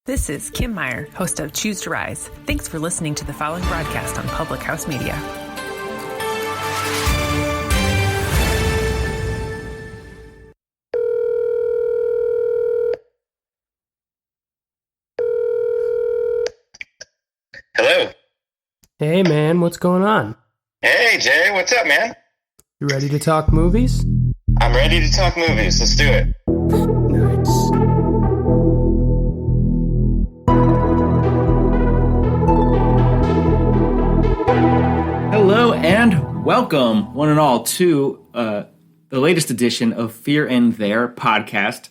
This is Kim Meyer, host of Choose to Rise. Thanks for listening to the following broadcast on Public House Media. Hello. Hey, man, what's going on? Hey, Jay, what's up, man? You ready to talk movies? I'm ready to talk movies. Let's do it. Nice. Hello and welcome, one and all, to the latest edition of Fear and Their podcast.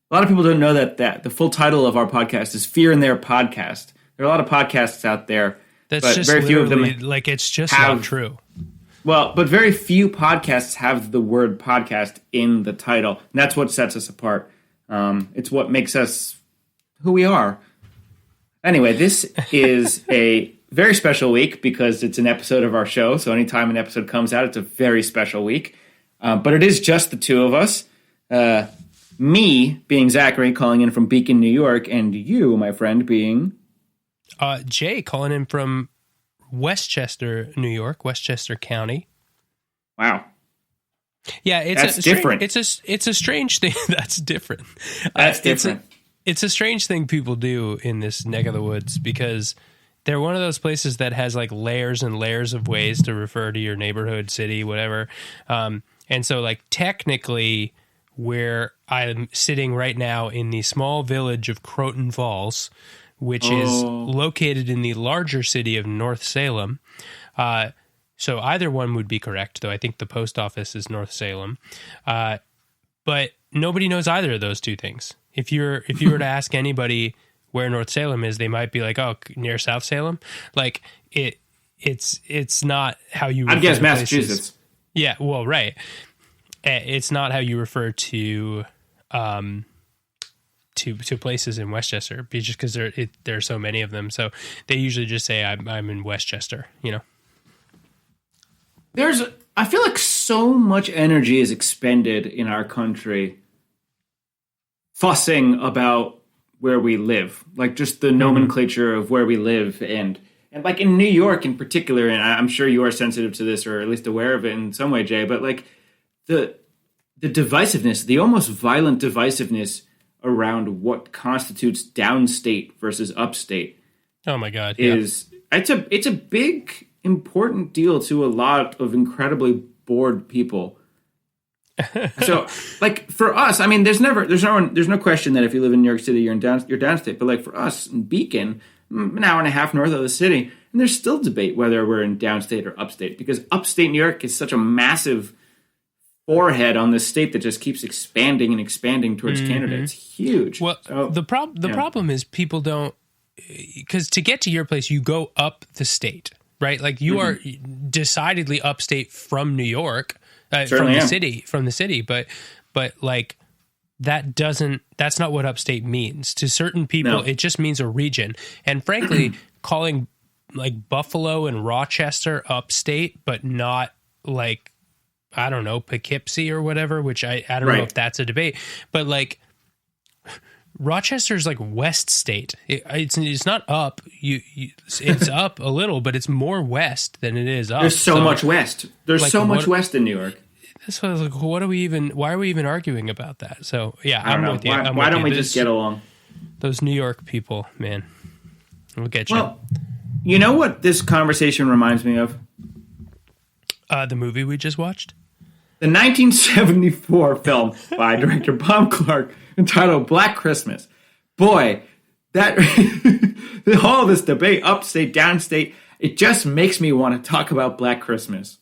A lot of people don't know that the full title of our podcast is Fear and Their Podcast. There are a lot of podcasts out there, that's but just very few of them like it's just not true. Well, but very few podcasts have the word podcast in the title, and that's what sets us apart. It's what makes us who we are. Anyway, this is a very special week because it's an episode of our show, so anytime an episode comes out, it's a very special week. But it is just the two of us. Me being Zachary, calling in from Beacon, New York, and you, my friend, being... Jay calling in from Westchester, New York, Westchester County. Wow. Yeah, that's different. It's a strange thing. That's different. That's different. It's a strange thing people do in this neck of the woods because they're one of those places that has like layers and layers of ways to refer to your neighborhood, city, whatever. And so like technically where I'm sitting right now in the small village of Croton Falls, which is located in the larger city of North Salem. So either one would be correct, though I think the post office is North Salem. But nobody knows either of those two things. If you were to ask anybody where North Salem is, they might be like, "Oh, near South Salem." Like it's not how you. I'd guess Massachusetts. Yeah, well, right. It's not how you refer to places in Westchester, just because there are so many of them. So they usually just say I'm in Westchester. You know, I feel like so much energy is expended in our country fussing about where we live, like just the nomenclature of where we live, and like in New York in particular. And I'm sure you are sensitive to this, or at least aware of it in some way, Jay. But like the divisiveness, the almost violent divisiveness around what constitutes downstate versus upstate. Oh my God! It's a big important deal to a lot of incredibly bored people. So, like for us, I mean, there's no question that if you live in New York City, you're downstate. But like for us in Beacon, an hour and a half north of the city, and there's still debate whether we're in downstate or upstate because upstate New York is such a massive forehead on this state that just keeps expanding and expanding towards Canada. It's huge. Well, the problem is people don't, because to get to your place, you go up the state, right? Like you are decidedly upstate from New York, from the city. But like that's not what upstate means. To certain people, It just means a region. And frankly, calling like Buffalo and Rochester upstate, but not like, I don't know, Poughkeepsie or whatever, which I don't know if that's a debate, but like Rochester's like West State. It's not up. It's up a little, but it's more west than it is up. There's so much west. There's like, so much west in New York. That's why I was like, why are we even arguing about that? So yeah, I don't know. with you. Why don't we just get along? Those New York people, man, we'll get you. Well, you know what this conversation reminds me of? The movie we just watched? The 1974 film by director Bob Clark entitled Black Christmas. Boy, that all this debate, upstate, downstate, it just makes me want to talk about Black Christmas.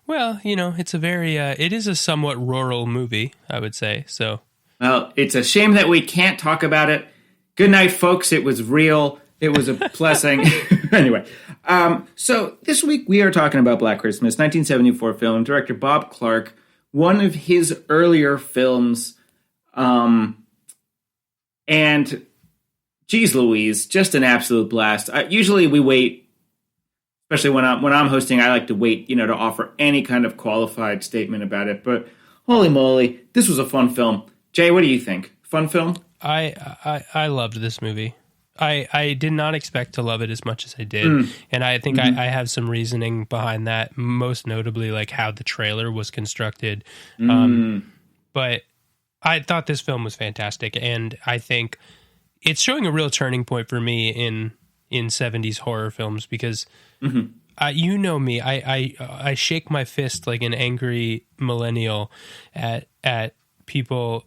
Well, you know, it's it is a somewhat rural movie, I would say, so. Well, it's a shame that we can't talk about it. Good night, folks. It was real. It was a blessing. Anyway, so this week we are talking about Black Christmas, 1974 film, director Bob Clark, one of his earlier films, and geez Louise, just an absolute blast. Usually we wait, especially when I'm hosting, I like to wait, to offer any kind of qualified statement about it. But holy moly, this was a fun film. Jay, what do you think? Fun film? I loved this movie. I did not expect to love it as much as I did. And I think I have some reasoning behind that, most notably like how the trailer was constructed. But I thought this film was fantastic. And I think it's showing a real turning point for me in 70s horror films because you know me, I shake my fist like an angry millennial at people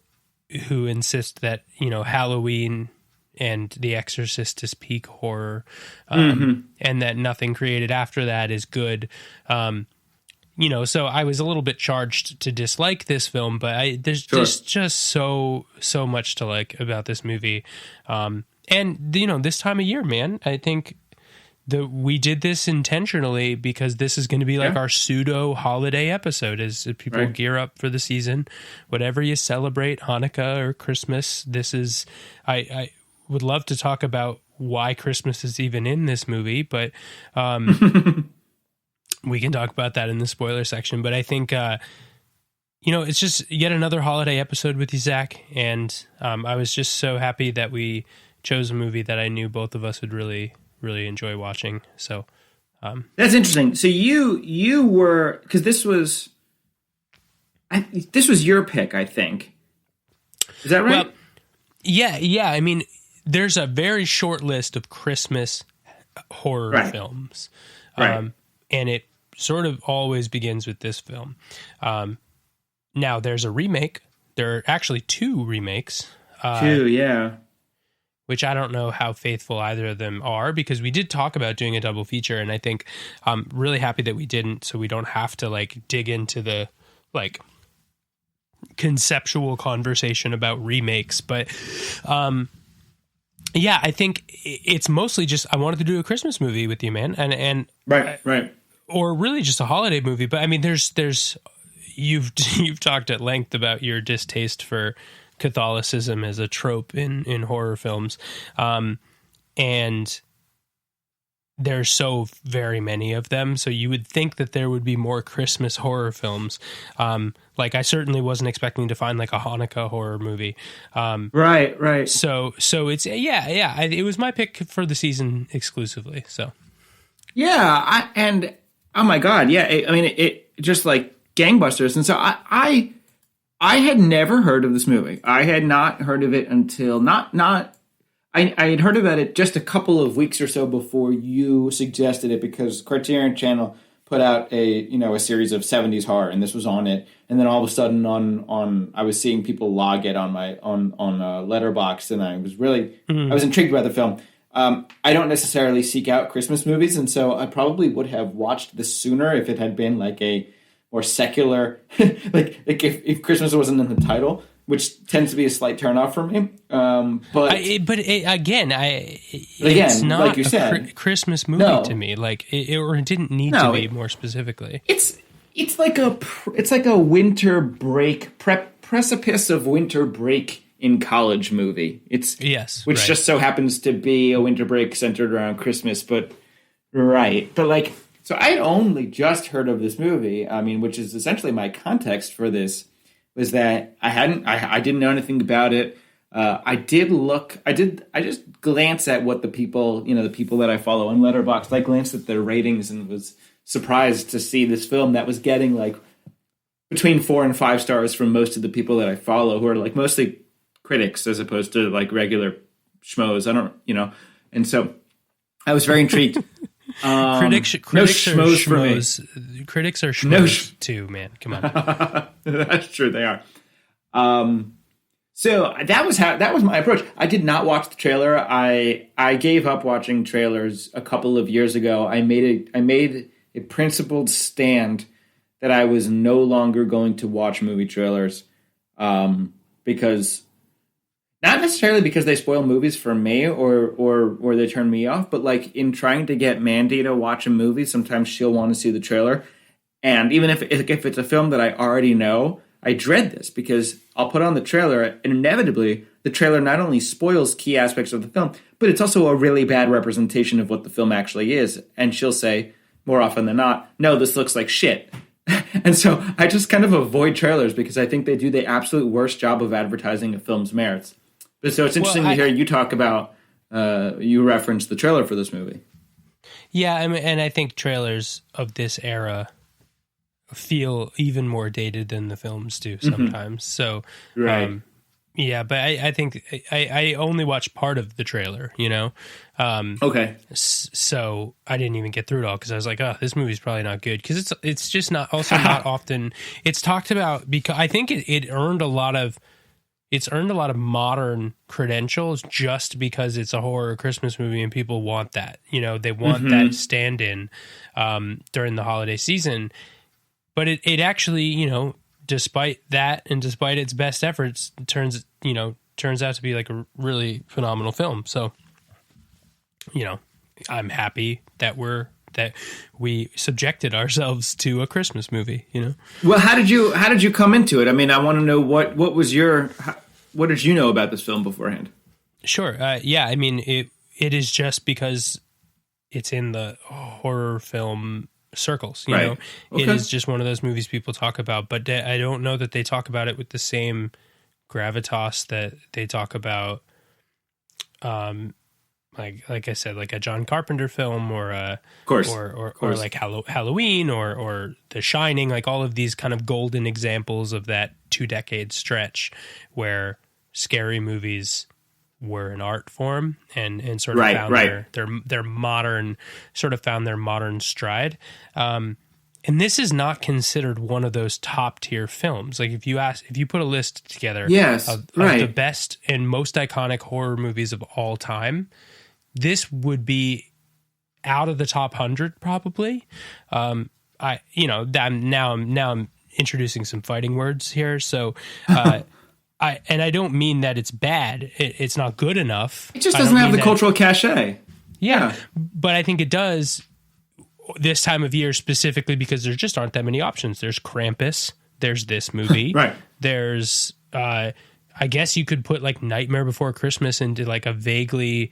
who insist that, you know, Halloween and The Exorcist is peak horror, and that nothing created after that is good. You know, so I was a little bit charged to dislike this film, but there's just so much to like about this movie. And, you know, this time of year, man, I think we did this intentionally because this is going to be like our pseudo holiday episode as people gear up for the season. Whatever you celebrate, Hanukkah or Christmas, this is, I would love to talk about why Christmas is even in this movie, but we can talk about that in the spoiler section. But I think, you know, it's just yet another holiday episode with you, Zach. And I was just so happy that we chose a movie that I knew both of us would really enjoy watching. So that's interesting. So you were, because this was your pick, I think. Is that right? Well, yeah. I mean, there's a very short list of Christmas horror films. And it sort of always begins with this film. Now there's a remake. There are actually 2 remakes. Which I don't know how faithful either of them are because we did talk about doing a double feature. And I think I'm really happy that we didn't, so we don't have to like dig into the like conceptual conversation about remakes. But, yeah, I think it's mostly just I wanted to do a Christmas movie with you, man, and right, or really just a holiday movie. But I mean, there's you've talked at length about your distaste for Catholicism as a trope in horror films, and there's so very many of them. So you would think that there would be more Christmas horror films. Like I certainly wasn't expecting to find like a Hanukkah horror movie. Right. So it's it was my pick for the season exclusively. So oh my God, I mean it just like gangbusters. And so I had never heard of this movie. I had not heard of it until I had heard about it just a couple of weeks or so before you suggested it because Criterion Channel put out a series of 70s horror and this was on it. And then all of a sudden I was seeing people log it on Letterboxd and I was really I was intrigued by the film. I don't necessarily seek out Christmas movies, and so I probably would have watched this sooner if it had been like a more secular, like if Christmas wasn't in the title, which tends to be a slight turnoff for me. It's not like you said, a Christmas movie to me. Like it didn't need to be more specifically. It's like a winter break precipice of winter break in college movie. Which just so happens to be a winter break centered around Christmas, but like. So I had only just heard of this movie. I mean, which is essentially my context for this was that I didn't know anything about it. I just glanced at what the people that I follow on Letterboxd, I glanced at their ratings and was surprised to see this film that was getting like between 4 and 5 stars from most of the people that I follow, who are like mostly critics as opposed to like regular schmoes. And so I was very intrigued. Critics are schmoes. Critics are schmoes too, man. Come on. That's true. They are. So that was my approach. I did not watch the trailer. I gave up watching trailers a couple of years ago. I made a principled stand that I was no longer going to watch movie trailers, because not necessarily because they spoil movies for me or they turn me off, but like in trying to get Mandy to watch a movie, sometimes she'll want to see the trailer. And even if it's a film that I already know, I dread this because I'll put on the trailer and inevitably the trailer not only spoils key aspects of the film, but it's also a really bad representation of what the film actually is. And she'll say, more often than not, no, this looks like shit. And so I just kind of avoid trailers because I think they do the absolute worst job of advertising a film's merits. But so it's interesting to hear you talk about you referenced the trailer for this movie. Yeah, I mean, and I think trailers of this era feel even more dated than the films do sometimes. So, Right. yeah, but I think I only watched part of the trailer, you know? Okay. So I didn't even get through it all because I was like, oh, this movie's probably not good because it's just not often it's talked about, because I think it earned a lot of modern credentials just because it's a horror Christmas movie and people want that, you know, they want that stand-in during the holiday season. But it actually, you know, despite that and despite its best efforts, turns out to be like a really phenomenal film. So, you know, I'm happy that we subjected ourselves to a Christmas movie, you know. Well, how did you come into it? I mean, I want to know what did you know about this film beforehand? Sure. Yeah. I mean, it is just because it's in the horror film circles, you know. Okay. It is just one of those movies people talk about, but I don't know that they talk about it with the same gravitas that they talk about, like I said, like a John Carpenter film or Of course. or like Halloween or The Shining, like all of these kind of golden examples of that 2-decade stretch where scary movies were an art form and sort of found their modern, sort of found their modern stride. And this is not considered one of those top tier films. Like if you put a list together of the best and most iconic horror movies of all time, this would be out of the top 100 probably. I'm introducing some fighting words here. So, I don't mean that it's bad. It's not good enough. It just doesn't have the cultural cachet. Yeah, but I think it does this time of year specifically because there just aren't that many options. There's Krampus. There's this movie. Right. There's, I guess you could put like Nightmare Before Christmas into like a vaguely,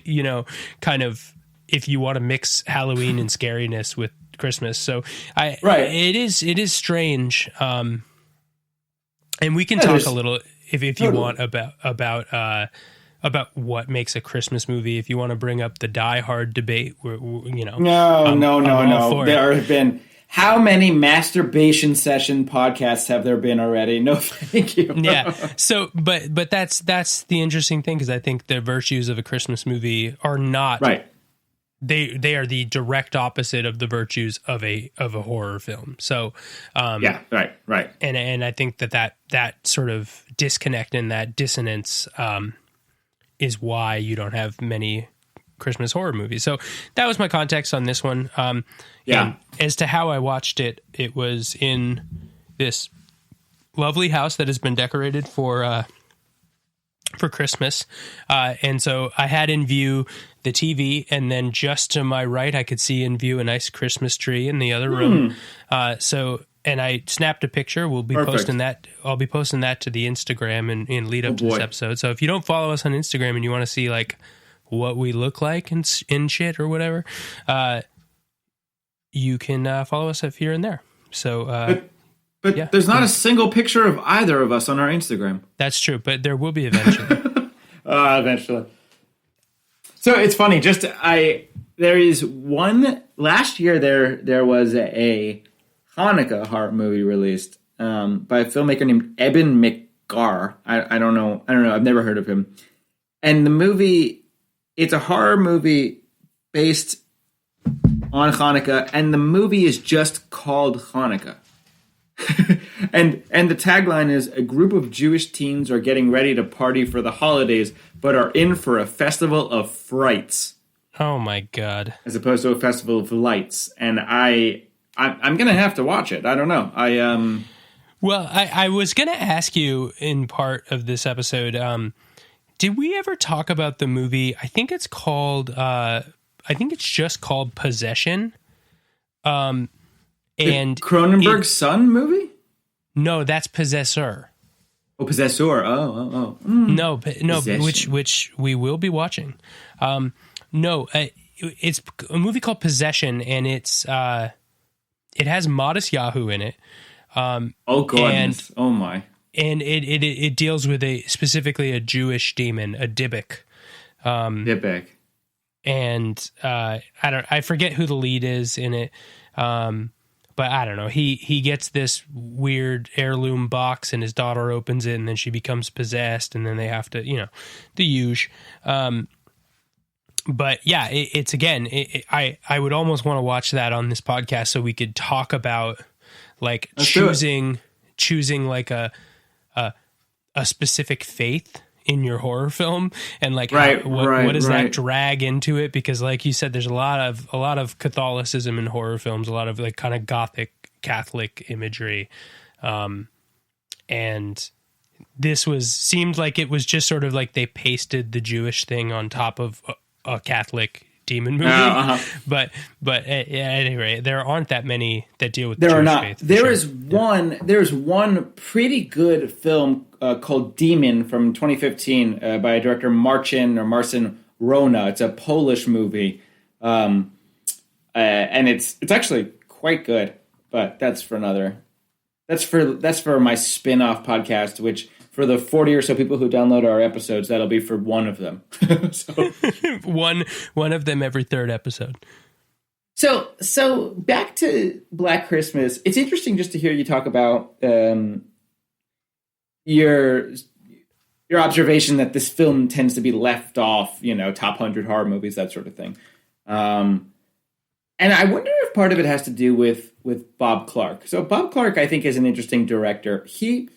you know, kind of, if you want to mix Halloween and scariness with Christmas. So it is strange. And we can talk a little if you want about what makes a Christmas movie. If you want to bring up the Die Hard debate, you know, no. There have been how many masturbation session podcasts have there been already? No, thank you. Yeah. So, but that's the interesting thing because I think the virtues of a Christmas movie are not right. They are the direct opposite of the virtues of a horror film. So, yeah, right. And I think that sort of disconnect and that dissonance is why you don't have many Christmas horror movies. So that was my context on this one. And as to how I watched it, it was in this lovely house that has been decorated for Christmas. And so I had in view the TV, and then just to my right, I could see in view a nice Christmas tree in the other room. And I snapped a picture. We'll be posting that. I'll be posting that to the Instagram in lead up to this episode. So if you don't follow us on Instagram and you want to see like what we look like in shit or whatever, you can follow us up here and there. So, But yeah. There's not a single picture of either of us on our Instagram. That's true, but there will be eventually. Eventually. So it's funny. There is one last year. There was a Hanukkah horror movie released by a filmmaker named Eben McGar. I don't know. I've never heard of him. And the movie, it's a horror movie based on Hanukkah, and the movie is just called Hanukkah. and the tagline is, a group of Jewish teens are getting ready to party for the holidays, but are in for a festival of frights. Oh my God. As opposed to a festival of lights. And I'm going to have to watch it. I don't know. Well, I was going to ask you in part of this episode, did we ever talk about the movie? I think it's just called Possession. And Cronenberg's son movie? No, that's Possessor. Oh, Possessor. Oh. No, Possession. which we will be watching. It's a movie called Possession, and it has Modest Yahoo in it. Oh goodness! Oh my! And it deals with specifically a Jewish demon, a Dybbuk, Get back. And I forget who the lead is in it. But I don't know. He gets this weird heirloom box, and his daughter opens it, and then she becomes possessed, and then they have to, the usual. But yeah, it's again. I would almost want to watch that on this podcast so we could talk about like choosing like a specific faith in your horror film, and like what does that drag into it, because like you said, there's a lot of Catholicism in horror films, a lot of like kind of Gothic Catholic imagery, and this seemed like it was just sort of like they pasted the Jewish thing on top of a Catholic demon movie. But at any rate, there aren't that many that deal with there Jewish are not faith. there's one pretty good film called Demon from 2015 by director Marcin Rona. It's a Polish movie, and it's actually quite good. But that's for my spin-off podcast, which for the 40 or so people who download our episodes, that'll be for one of them. So one of them every third episode. So back to Black Christmas. It's interesting just to hear you talk about your observation that this film tends to be left off, top 100 horror movies, that sort of thing. And I wonder if part of it has to do with Bob Clark. So Bob Clark, I think, is an interesting director. He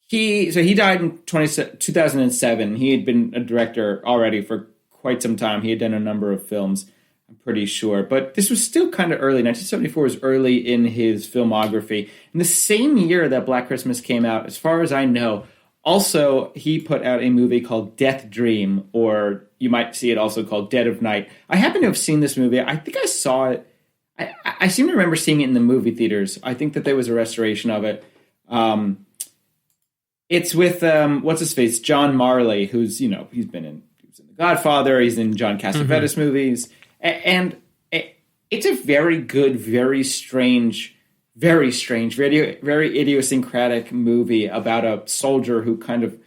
died in 2007. He had been a director already for quite some time. He had done a number of films, I'm pretty sure. But this was still kind of early. 1974 was early in his filmography. In the same year that Black Christmas came out, as far as I know, also he put out a movie called Death Dream, or you might see it also called Dead of Night. I happen to have seen this movie. I think I saw it. I seem to remember seeing it in the movie theaters. I think that there was a restoration of it. It's with what's his face, John Marley, who's he was in The Godfather. He's in John Cassavetes movies, and it's a very good, very strange, very idiosyncratic movie about a soldier who kind of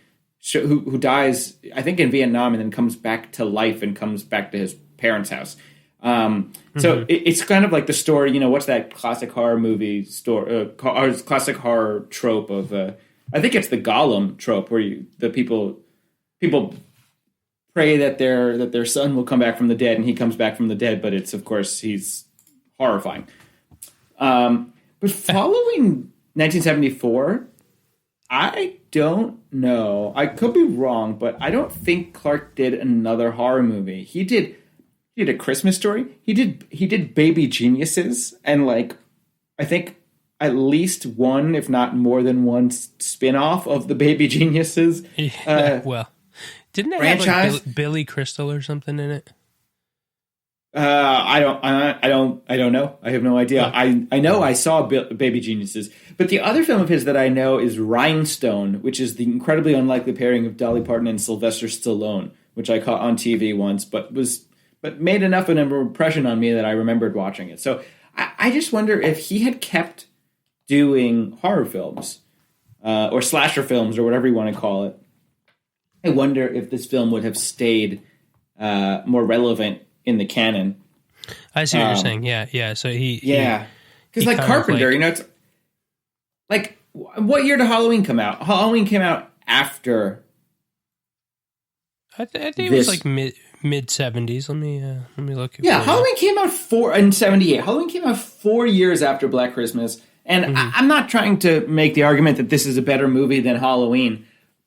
who dies, I think, in Vietnam, and then comes back to life and comes back to his parents' house. So it's kind of like the story. What's that classic horror movie story? Classic horror trope of. I think it's the Gollum trope, where the people pray that their son will come back from the dead, and he comes back from the dead, but it's, of course, he's horrifying. But following 1974, I don't know. I could be wrong, but I don't think Clark did another horror movie. He did A Christmas Story. He did Baby Geniuses, and I think at least one, if not more than one, spin-off of the Baby Geniuses. Well, didn't it franchise? Have Billy Crystal or something in it? I don't know. I have no idea. I know I saw Baby Geniuses, but the other film of his that I know is Rhinestone, which is the incredibly unlikely pairing of Dolly Parton and Sylvester Stallone, which I caught on TV once, but made enough of an impression on me that I remembered watching it. So I just wonder if he had kept doing horror films or slasher films or whatever you want to call it. I wonder if this film would have stayed more relevant in the canon. I see what you're saying. Yeah. So because like Carpenter, it's like, what year did Halloween come out? Halloween came out after. I think it was like mid 70s. Let me look. Yeah, Halloween came out in 78. Halloween came out 4 years after Black Christmas. And I'm not trying to make the argument that this is a better movie than Halloween,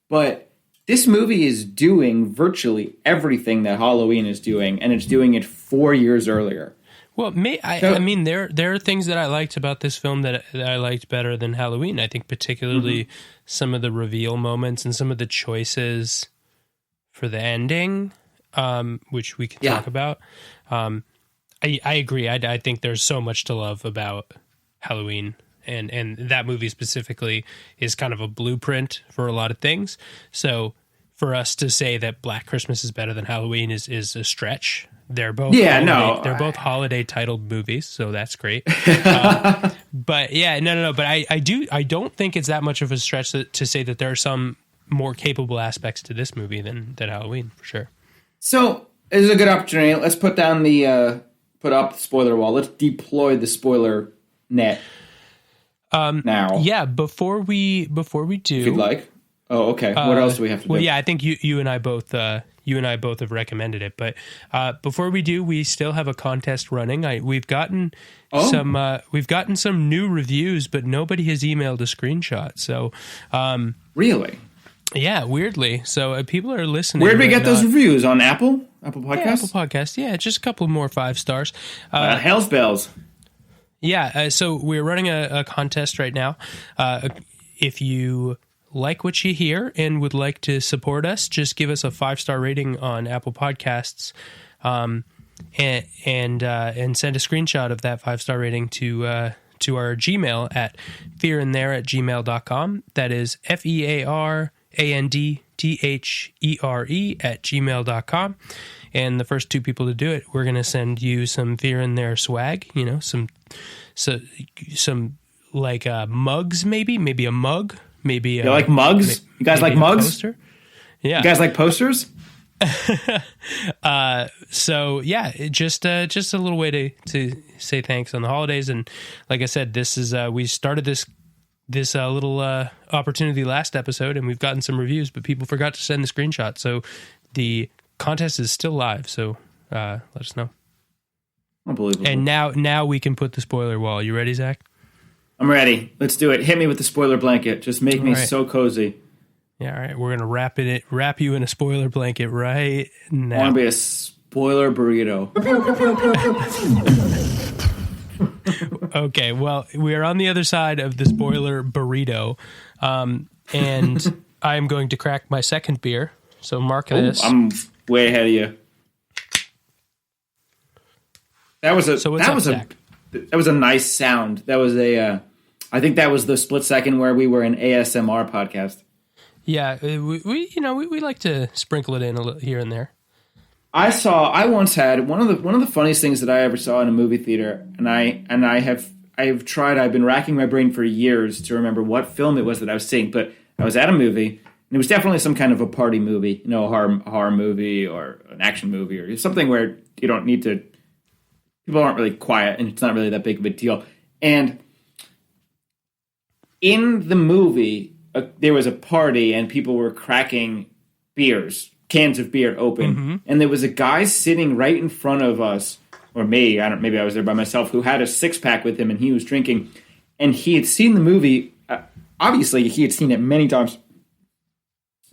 but this movie is doing virtually everything that Halloween is doing, and it's doing it 4 years earlier. Well, I mean, there are things that I liked about this film that I liked better than Halloween. I think particularly some of the reveal moments and some of the choices for the ending, which we can talk about. I agree. I think there's so much to love about Halloween. And that movie specifically is kind of a blueprint for a lot of things. So for us to say that Black Christmas is better than Halloween is a stretch. They're both they're both holiday titled movies, so that's great. But yeah, no. But I don't think it's that much of a stretch to say that there are some more capable aspects to this movie than Halloween, for sure. So this is a good opportunity. Let's put down the put up the spoiler wall. Let's deploy the spoiler net. Now, Yeah, before we do, if you'd like. Oh, okay. What else do we have to do? Well, yeah, I think you and I both have recommended it. But before we do, we still have a contest running. We've gotten some new reviews, but nobody has emailed a screenshot. So, Really? yeah, weirdly. So people are listening. Where did we get but those not- reviews? On Apple? Apple Podcasts? Yeah, Apple Podcast. Yeah, just a couple more 5 stars. Hell's bells. Yeah, so we're running a contest right now. If you like what you hear and would like to support us, just give us a 5-star rating on Apple Podcasts, and send a screenshot of that 5-star rating to our Gmail at fearandthere@gmail.com. That is fearandthere@gmail.com. And the first 2 people to do it, we're going to send you some Fear and There swag, some like mugs, maybe a mug, maybe You like mugs? You guys like maybe a mugs? poster. Yeah. You guys like posters? So yeah, just a little way to say thanks on the holidays. And like I said, this is we started this little opportunity last episode, and we've gotten some reviews, but people forgot to send the screenshot. So the contest is still live. So let us know. Unbelievable. And now we can put the spoiler wall. You ready, Zach? I'm ready. Let's do it. Hit me with the spoiler blanket. Just make me All right. so cozy. Yeah, all right. We're gonna wrap you in a spoiler blanket right I now. want to be a spoiler burrito. Okay, well, we are on the other side of the spoiler burrito, and I'm going to crack my second beer. So mark this. I'm way ahead of you. That was a So what's that up, was Zach? that was a nice sound. That was a I think that was the split second where we were an ASMR podcast. Yeah, we like to sprinkle it in a little here and there. I once had one of the funniest things that I ever saw in a movie theater, and I've tried. I've been racking my brain for years to remember what film it was that I was seeing. But I was at a movie, and it was definitely some kind of a party movie, a horror movie or an action movie or something where you don't need to. People aren't really quiet, and it's not really that big of a deal. And in the movie, there was a party, and people were cracking cans of beer open, and there was a guy sitting right in front of us, or me. Maybe I was there by myself, who had a 6-pack with him, and he was drinking, and he had seen the movie. Obviously, he had seen it many times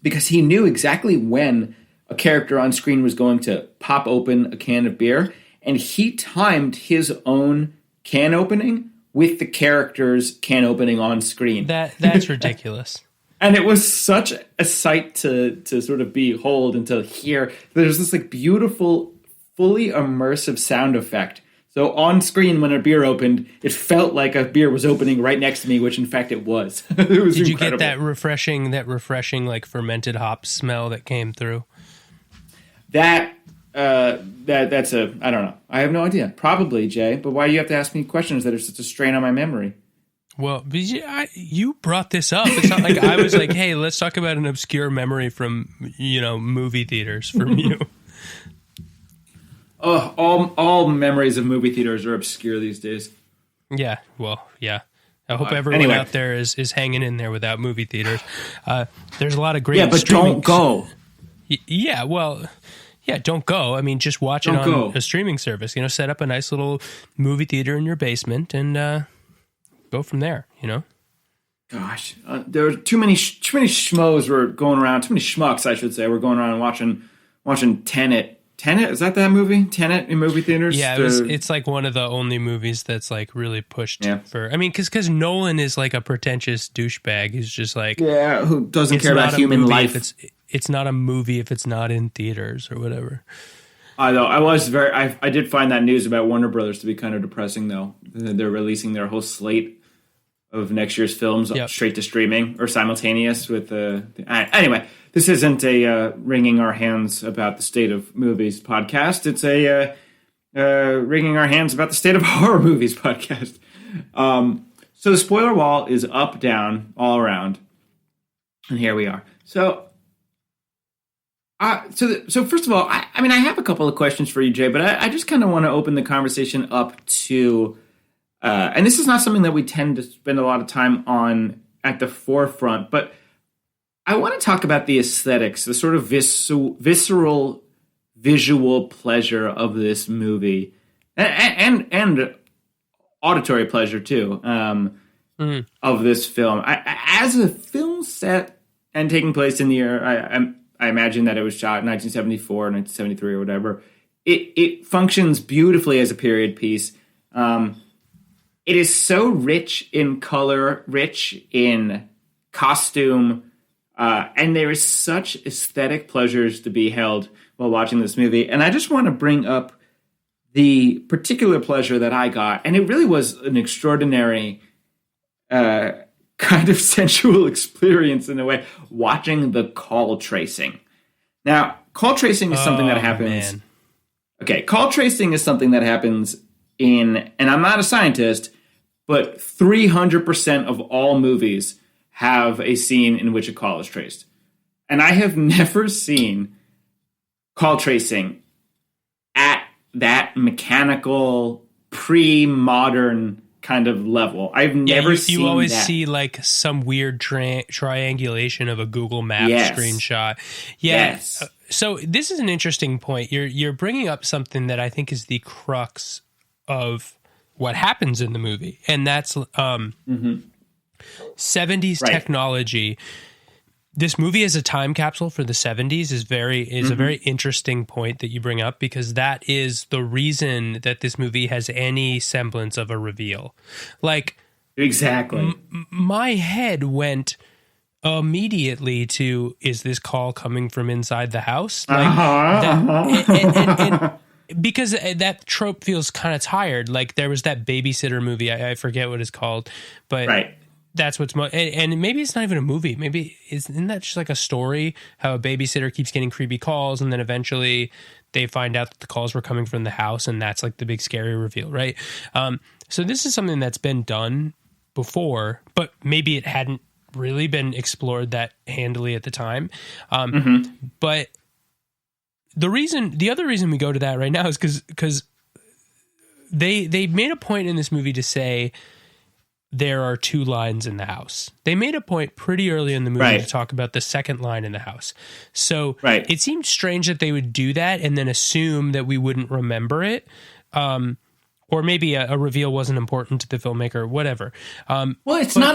because he knew exactly when a character on screen was going to pop open a can of beer, and he timed his own can opening with the character's can opening on screen. That's ridiculous. And it was such a sight to sort of behold and to hear. There's this like beautiful, fully immersive sound effect. So on screen, when a beer opened, it felt like a beer was opening right next to me, which in fact it was. It was Did you incredible. get that refreshing like fermented hop smell that came through? That's I don't know. I have no idea. Probably, Jay. But why do you have to ask me questions that are such a strain on my memory? Well, you brought this up. It's not like I was like, hey, let's talk about an obscure memory from, movie theaters from you. Oh, all memories of movie theaters are obscure these days. Yeah, well, yeah. I hope everyone anyway. out there is hanging in there without movie theaters. There's a lot of great Yeah, but streaming- don't go. Yeah, well, yeah, don't go. I mean, just watch it Don't on go. a streaming service. Set up a nice little movie theater in your basement and go from there, Gosh, there were too many schmoes were going around. Too many schmucks, I should say, were going around and watching Tenet. Tenet, is that movie? Tenet in movie theaters? Yeah, it's like one of the only movies that's like really pushed Yeah. for. I mean, because Nolan is like a pretentious douchebag. He's just like, yeah, who doesn't it's care not about a human movie life? if it's not a movie if it's not in theaters or whatever. I know. I did find that news about Warner Brothers to be kind of depressing, though. They're releasing their whole slate of next year's films Yep. straight to streaming or simultaneous with anyway, this isn't a wringing our hands about the state of movies podcast. It's a wringing our hands about the state of horror movies podcast. So the spoiler wall is up, down, all around. And here we are. So So first of all, I mean, I have a couple of questions for you, Jay, but I just kind of want to open the conversation up to, and this is not something that we tend to spend a lot of time on at the forefront, but I want to talk about the aesthetics, the sort of visceral visual pleasure of this movie, and auditory pleasure too, of this film. As a film set and taking place in the year, I imagine that it was shot in 1974, 1973, or whatever. It functions beautifully as a period piece. It is so rich in color, rich in costume, and there is such aesthetic pleasures to be held while watching this movie. And I just want to bring up the particular pleasure that I got, and it really was an extraordinary kind of sensual experience in a way, watching the call tracing. Now, call tracing is something that happens. Man. Okay, call tracing is something that happens in, and I'm not a scientist, but 300% of all movies have a scene in which a call is traced. And I have never seen call tracing at that mechanical, pre-modern kind of level. I've never seen that. You always see like some weird triangulation of a Google Maps screenshot. Yeah. Yes. So this is an interesting point. You're bringing up something that I think is the crux of what happens in the movie, and that's 70s technology. This movie is a time capsule for the 70s is a very interesting point that you bring up, because that is the reason that this movie has any semblance of a reveal. Like, exactly. My head went immediately to, is this call coming from inside the house? Like, and because that trope feels kind of tired. Like, there was that babysitter movie, I forget what it's called, but that's what's and maybe it's not even a movie. Maybe isn't that just like a story? How a babysitter keeps getting creepy calls, and then eventually they find out that the calls were coming from the house, and that's like the big scary reveal, right? So this is something that's been done before, but maybe it hadn't really been explored that handily at the time. But the other reason we go to that right now is because they made a point in this movie to say there are two lines in the house. They made a point pretty early in the movie to talk about the second line in the house. So it seemed strange that they would do that and then assume that we wouldn't remember it. Or maybe a reveal wasn't important to the filmmaker, whatever. Well, it's not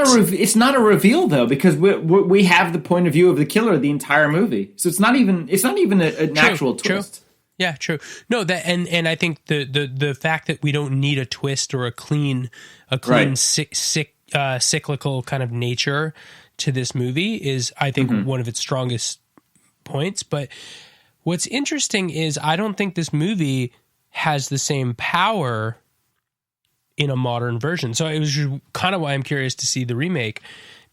a reveal though, because we have the point of view of the killer the entire movie. So it's not even a natural twist. True. Yeah, true. No, that and I think the fact that we don't need a twist or a clean cyclical kind of nature to this movie is, I think, one of its strongest points. But what's interesting is I don't think this movie has the same power in a modern version. So it was kind of why I'm curious to see the remake,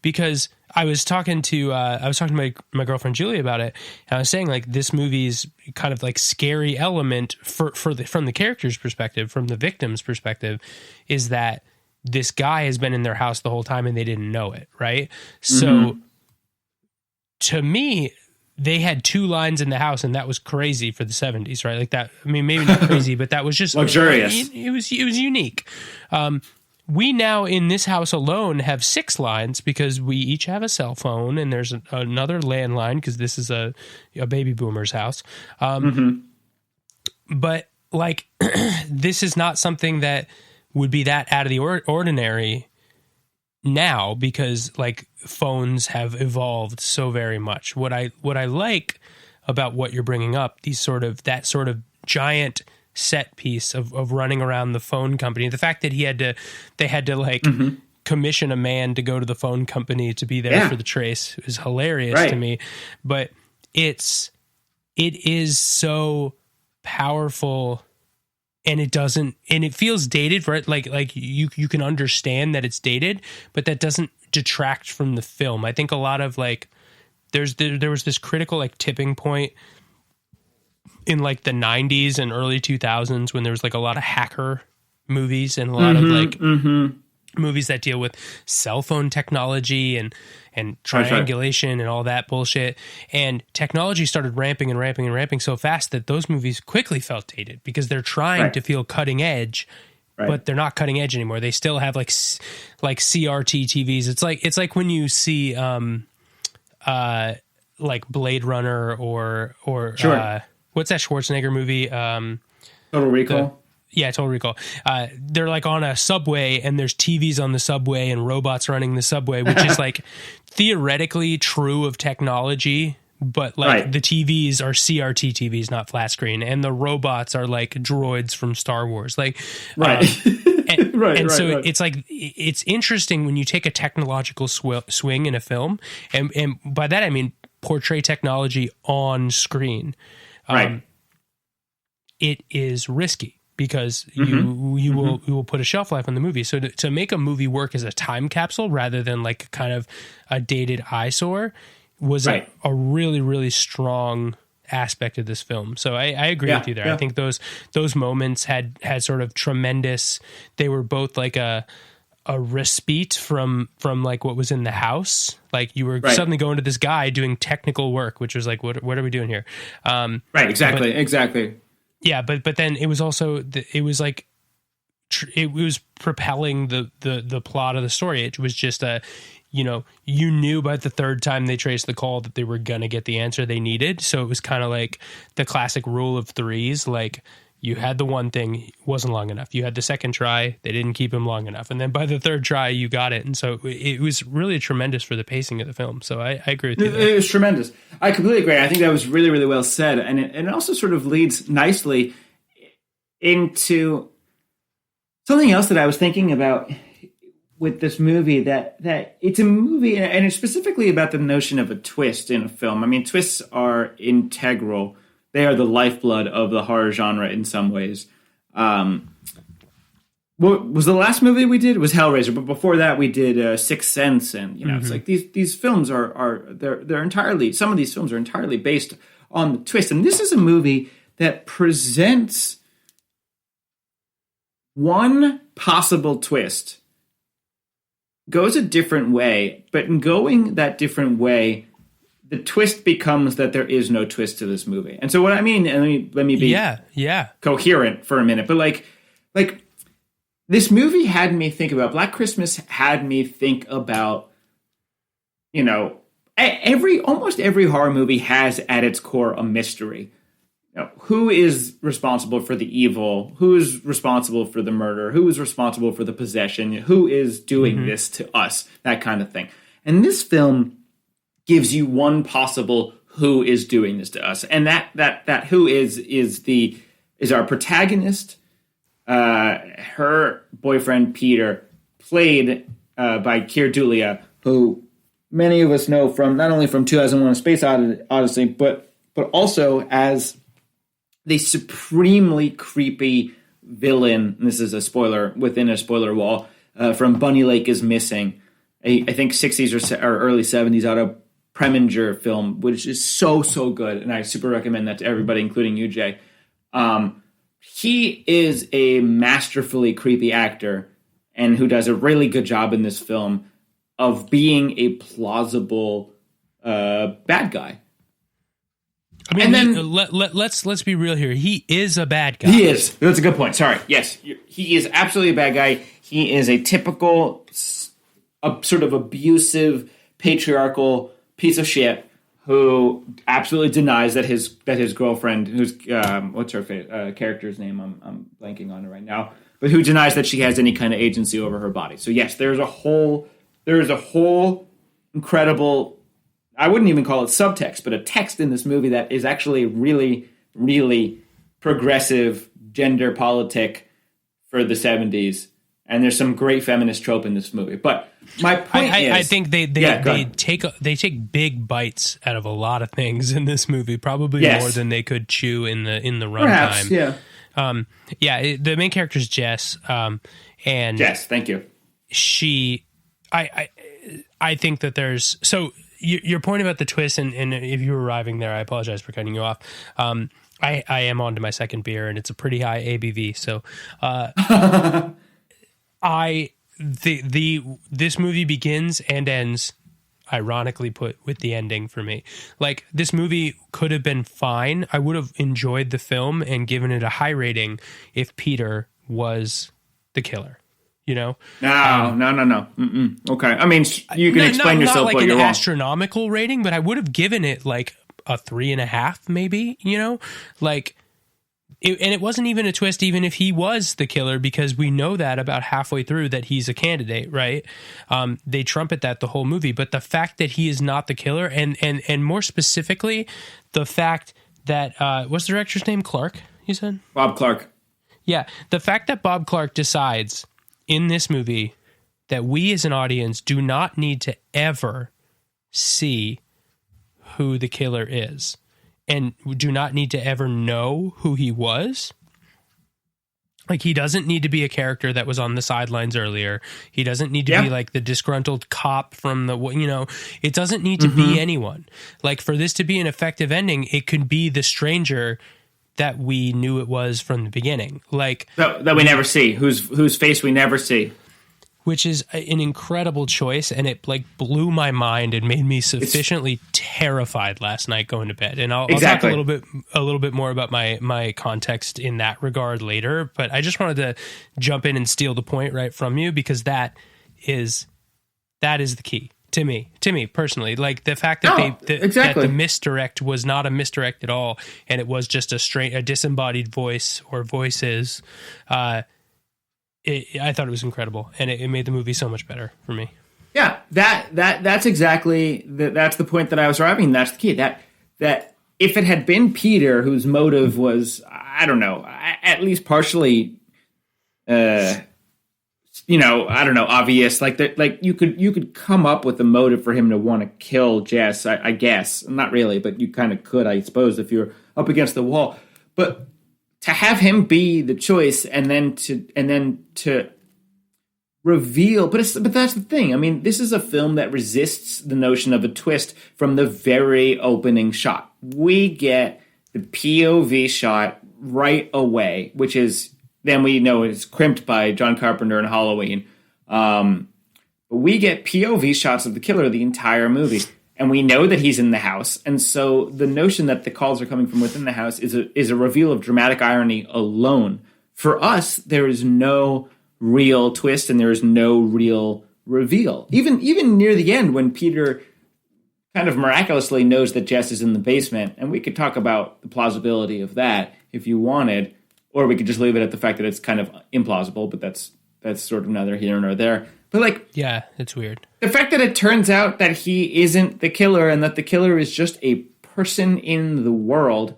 because I was talking to my girlfriend Julie about it, and I was saying, like, this movie's kind of like scary element from the character's perspective, from the victim's perspective, is that this guy has been in their house the whole time and they didn't know it, right? So to me, they had two lines in the house, and that was crazy for the 70s, right? Like that. I mean, maybe not crazy, but that was just luxurious. It was unique. We now in this house alone have 6 lines because we each have a cell phone, and there's another landline because this is a baby boomer's house. But like, this is not something that would be that out of the ordinary now, because like phones have evolved so very much. What I like about what you're bringing up, that sort of giant set piece of running around the phone company, the fact that they had to like commission a man to go to the phone company to be there for the trace is hilarious to me. But it is so powerful, and it feels dated, right? Like you can understand that it's dated, but that doesn't detract from the film. I think a lot of like there was this critical like tipping point in like the 90s and early 2000s when there was like a lot of hacker movies and a lot of like movies that deal with cell phone technology and triangulation and all that bullshit. And technology started ramping and ramping and ramping so fast that those movies quickly felt dated because they're trying to feel cutting edge, but they're not cutting edge anymore. They still have like CRT TVs. It's like when you see like Blade Runner or what's that Schwarzenegger movie? Total Recall. Total Recall. They're like on a subway and there's TVs on the subway and robots running the subway, which is like theoretically true of technology, but like the TVs are CRT TVs, not flat screen, and the robots are like droids from Star Wars. Like, it's like, it's interesting when you take a technological swing in a film, and by that I mean portray technology on screen. It is risky because you will put a shelf life on the movie. So to make a movie work as a time capsule rather than like kind of a dated eyesore was a really, really strong aspect of this film. So I agree with you there. I think those moments had sort of tremendous. They were both like a respite from like what was in the house. Like you were suddenly going to this guy doing technical work, which was like, what are we doing here? Exactly. Yeah, but then it was also it was like it was propelling the plot of the story. It was just you knew by the third time they traced the call that they were gonna get the answer they needed. So it was kind of like the classic rule of threes. Like you had the one thing, it wasn't long enough. You had the second try, they didn't keep him long enough, and then by the third try you got it. And so it was really tremendous for the pacing of the film. So I agree with you there. It was tremendous. I completely agree. I think that was really, really well said, and it also sort of leads nicely into something else that I was thinking about with this movie. That it's a movie, and it's specifically about the notion of a twist in a film. I mean, twists are integral. They are the lifeblood of the horror genre in some ways. What was the last movie we did? It was Hellraiser, but before that we did Sixth Sense, and it's like these films they're entirely, some of these films are entirely based on the twist, and this is a movie that presents one possible twist, goes a different way, but in going that different way, the twist becomes that there is no twist to this movie. And so what I mean, and let me be coherent for a minute, but like this movie had me think about, Black Christmas had me think about, almost every horror movie has at its core a mystery. Who is responsible for the evil? Who is responsible for the murder? Who is responsible for the possession? Who is doing this to us? That kind of thing. And this film gives you one possible who is doing this to us, and that who is our protagonist. Her boyfriend Peter, played by Keir Dullea, who many of us know from not only from 2001: A Space Odyssey, but also as the supremely creepy villain. And this is a spoiler within a spoiler wall from Bunny Lake is Missing, I think 60s or early 70s Otto Preminger film, which is so good, and I super recommend that to everybody, including you, Jay. He is a masterfully creepy actor, and who does a really good job in this film of being a plausible bad guy. I mean, and then let's be real here. He is a bad guy. He is. That's a good point. Sorry. Yes, he is absolutely a bad guy. He is a typical, sort of abusive, patriarchal piece of shit who absolutely denies that his girlfriend, who's what's her character's name? I'm blanking on it right now, but who denies that she has any kind of agency over her body. So yes, there is a whole incredible, I wouldn't even call it subtext, but a text in this movie that is actually really, really progressive gender politic for the 70s. And there's some great feminist trope in this movie. But my point is, I think they take big bites out of a lot of things in this movie, probably more than they could chew in the runtime. The main character is Jess, and Jess, thank you. I think that there's your point about the twist, and if you were arriving there, I apologize for cutting you off. I am on to my second beer, and it's a pretty high ABV, so. this movie begins and ends, ironically put, with the ending for me. Like, this movie could have been fine. I would have enjoyed the film and given it a high rating if Peter was the killer. You know? No. Mm-mm. Okay. I mean, you can explain yourself, not like but an you're wrong. astronomical rating, but I would have given it like a 3.5, maybe. You know, like. And it wasn't even a twist, even if he was the killer, because we know that about halfway through that he's a candidate, right? They trumpet that the whole movie, but the fact that he is not the killer, and more specifically, the fact that what's the director's name? Clark, you said? Bob Clark. Yeah, the fact that Bob Clark decides in this movie that we as an audience do not need to ever see who the killer is. And do not need to ever know who he was. Like, he doesn't need to be a character that was on the sidelines earlier. He doesn't need to be like the disgruntled cop from the, you know, it doesn't need to be anyone. Like, for this to be an effective ending, it could be the stranger that we knew it was from the beginning. Like, that we never see, whose face we never see. Which is an incredible choice, and it like blew my mind and made me sufficiently terrified last night going to bed. And I'll talk a little bit more about my context in that regard later. But I just wanted to jump in and steal the point right from you, because that is the key to me personally. Like, the fact that that the misdirect was not a misdirect at all, and it was just a disembodied voice or voices. I thought it was incredible, and it made the movie so much better for me. Yeah, that's exactly that's the point that I was driving. That's the key. That if it had been Peter, whose motive was, I don't know, at least partially, obvious. Like you could come up with a motive for him to want to kill Jess. I guess, not really, but you kind of could, I suppose, if you're up against the wall. But to have him be the choice, and then to reveal, but that's the thing. I mean, this is a film that resists the notion of a twist from the very opening shot. We get the POV shot right away, which is then we know is crimped by John Carpenter in Halloween. But we get POV shots of the killer the entire movie. And we know that he's in the house. And so the notion that the calls are coming from within the house is a reveal of dramatic irony alone. For us, there is no real twist and there is no real reveal. Even near the end, when Peter kind of miraculously knows that Jess is in the basement, and we could talk about the plausibility of that if you wanted, or we could just leave it at the fact that it's kind of implausible, but that's sort of neither here nor there. But like, yeah, it's weird. The fact that it turns out that he isn't the killer and that the killer is just a person in the world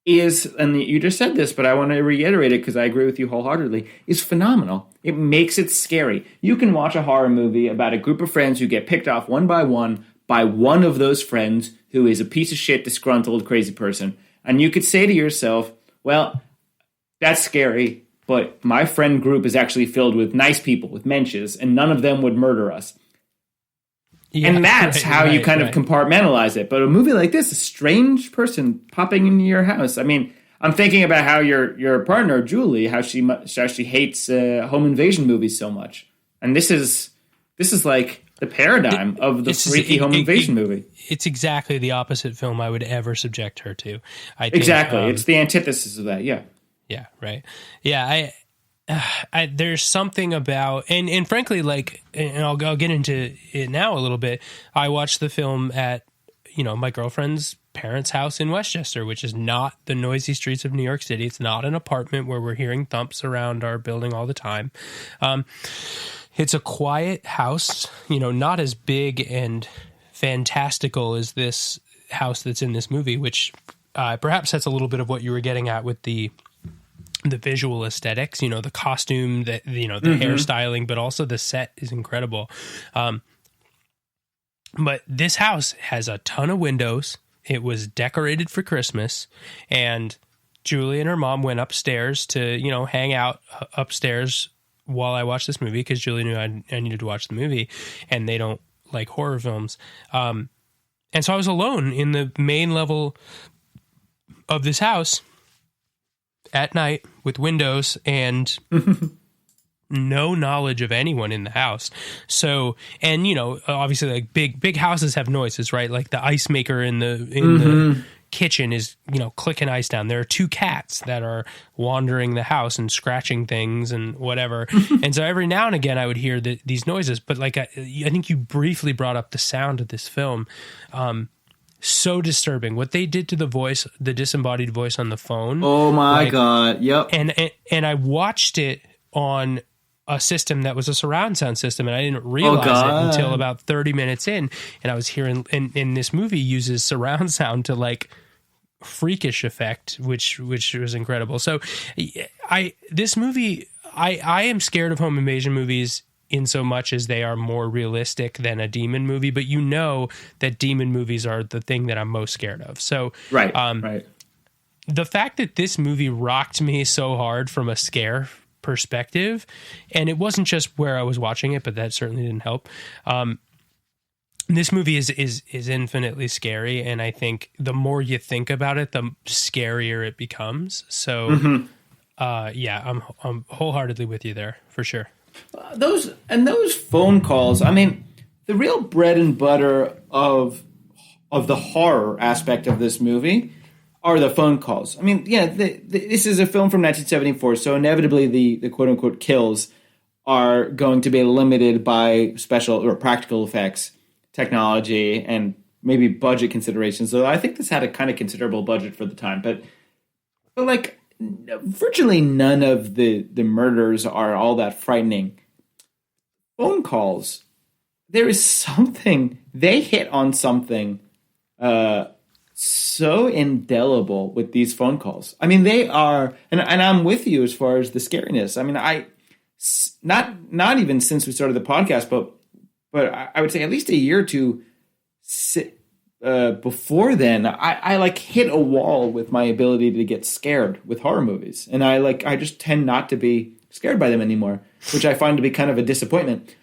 is, and you just said this, but I want to reiterate it because I agree with you wholeheartedly, is phenomenal. It makes it scary. You can watch a horror movie about a group of friends who get picked off one by one of those friends who is a piece of shit, disgruntled, crazy person. And you could say to yourself, well, that's scary, but my friend group is actually filled with nice people, with mensches, and none of them would murder us. Yeah, and that's how you kind of compartmentalize it. But a movie like this, a strange person popping into your house. I mean, I'm thinking about how your partner, Julie, how she hates home invasion movies so much. And this is like the paradigm of the freaky home invasion movie. It's exactly the opposite film I would ever subject her to. I think, exactly. It's the antithesis of that, yeah. Yeah, right. Yeah, I there's something about, and frankly, like, and I'll get into it now a little bit. I watched the film at, my girlfriend's parents' house in Westchester, which is not the noisy streets of New York City. It's not an apartment where we're hearing thumps around our building all the time. It's a quiet house, not as big and fantastical as this house that's in this movie, which perhaps that's a little bit of what you were getting at with the visual aesthetics, the costume, the hairstyling, but also the set is incredible. But this house has a ton of windows. It was decorated for Christmas, and Julie and her mom went upstairs to, hang out upstairs while I watched this movie, because Julie knew I needed to watch the movie, and they don't like horror films. And so I was alone in the main level of this house at night with windows, and no knowledge of anyone in the house. So, and you know, obviously like big houses have noises, right? Like the ice maker in the kitchen is, you know, clicking ice down. There are two cats that are wandering the house and scratching things and whatever. And so every now and again I would hear these noises, but like I think you briefly brought up the sound of this film. So disturbing what they did to the voice, the disembodied voice on the phone. Oh my God. Yep. And I watched it on a system that was a surround sound system, and I didn't realize it until about 30 minutes in. And I was hearing, and this movie uses surround sound to like freakish effect, which was incredible. So this movie, I am scared of home invasion movies in so much as they are more realistic than a demon movie, but you know that demon movies are the thing that I'm most scared of. So right. The fact that this movie rocked me so hard from a scare perspective, and it wasn't just where I was watching it, but that certainly didn't help. This movie is infinitely scary, and I think the more you think about it, the scarier it becomes. So, yeah, I'm wholeheartedly with you there for sure. Those phone calls. I mean, the real bread and butter of the horror aspect of this movie are the phone calls. I mean, yeah, this is a film from 1974, so inevitably the quote unquote kills are going to be limited by special or practical effects, technology, and maybe budget considerations. So I think this had a kind of considerable budget for the time, but like virtually none of the murders are all that frightening. Phone calls, there is something, they hit on something so indelible with these phone calls. I mean, they are, and I'm with you as far as the scariness. I mean, not even since we started the podcast, but I would say at least a year or two before then, I like hit a wall with my ability to get scared with horror movies. And I just tend not to be scared by them anymore, which I find to be kind of a disappointment.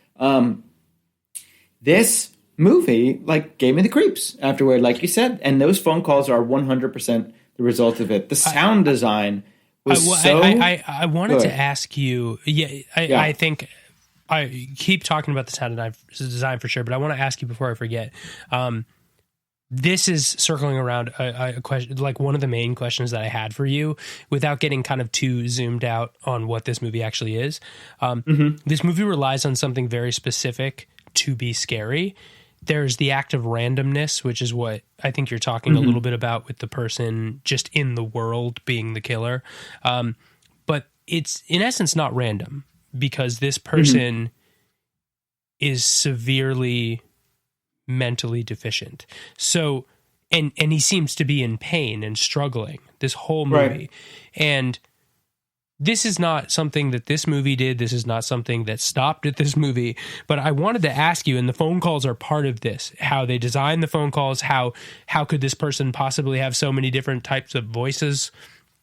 This movie like gave me the creeps afterward, like you said, and those phone calls are 100% the result of it. The sound design was I wanted to ask you, I think I keep talking about the sound design for sure, but I want to ask you before I forget. This is circling around a question, like one of the main questions that I had for you, without getting kind of too zoomed out on what this movie actually is. This movie relies on something very specific to be scary. There's the act of randomness, which is what I think you're talking a little bit about with the person just in the world being the killer. But it's in essence not random, because this person is severely mentally deficient. So, and he seems to be in pain and struggling this whole movie. Right. And this is not something that this movie did. This is not something that stopped at this movie. But I wanted to ask you, and the phone calls are part of this, how they designed the phone calls, how could this person possibly have so many different types of voices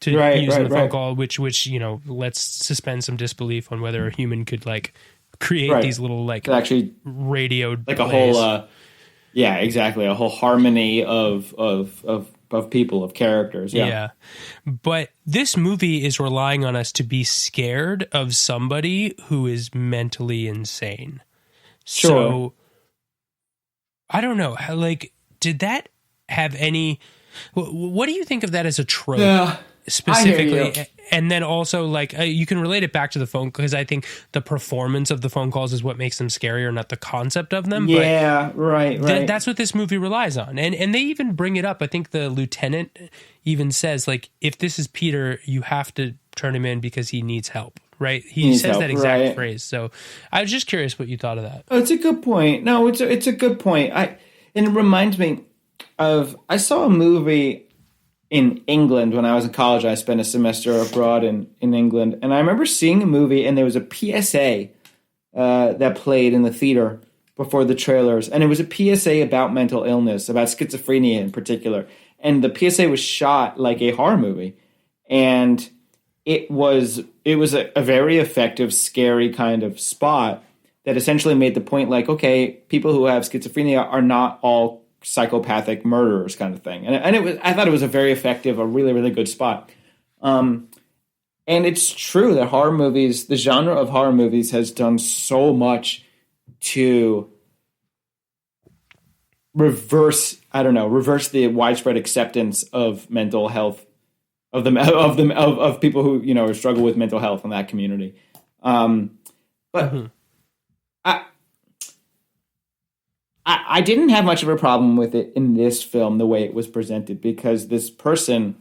to use in the phone call, which, you know, let's suspend some disbelief on whether a human could like create these little like actually radio like plays. A whole yeah, exactly, a whole harmony of people, of characters. Yeah. But this movie is relying on us to be scared of somebody who is mentally insane. Sure. So I don't know, like, did that have any, what do you think of that as a trope? Yeah. Specifically, and then also like you can relate it back to the phone, because I think the performance of the phone calls is what makes them scarier, not the concept of them. Yeah, but right. That's what this movie relies on, and they even bring it up. I think the lieutenant even says, like, if this is Peter, you have to turn him in because he needs help. Right? He says that exact phrase. So I was just curious what you thought of that. Oh, it's a good point. No, it's a good point. And it reminds me of, I saw a movie in England when I was in college. I spent a semester abroad in England, and I remember seeing a movie, and there was a PSA that played in the theater before the trailers, and it was a PSA about mental illness, about schizophrenia in particular, and the PSA was shot like a horror movie, and it was a very effective, scary kind of spot that essentially made the point, like, okay, people who have schizophrenia are not all psychopathic murderers, kind of thing. And I thought it was a very effective, a really, really good spot. And it's true that horror movies, the genre of horror movies, has done so much to reverse the widespread acceptance of mental health of people who, you know, struggle with mental health in that community. But I didn't have much of a problem with it in this film, the way it was presented, because this person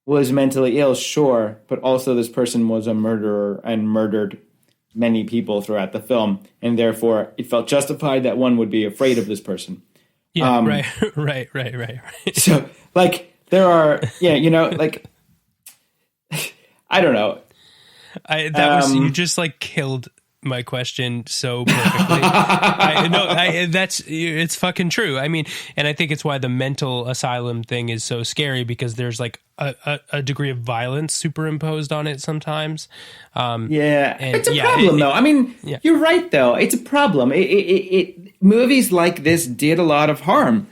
was mentally ill, sure, but also this person was a murderer and murdered many people throughout the film, and therefore it felt justified that one would be afraid of this person. Yeah, right. So, like, there are, you know, like, I don't know. You just like killed my question so perfectly. It's fucking true. I mean, and I think it's why the mental asylum thing is so scary, because there's like a degree of violence superimposed on it sometimes. It's a problem though. I mean, you're right though. It's a problem. Movies like this did a lot of harm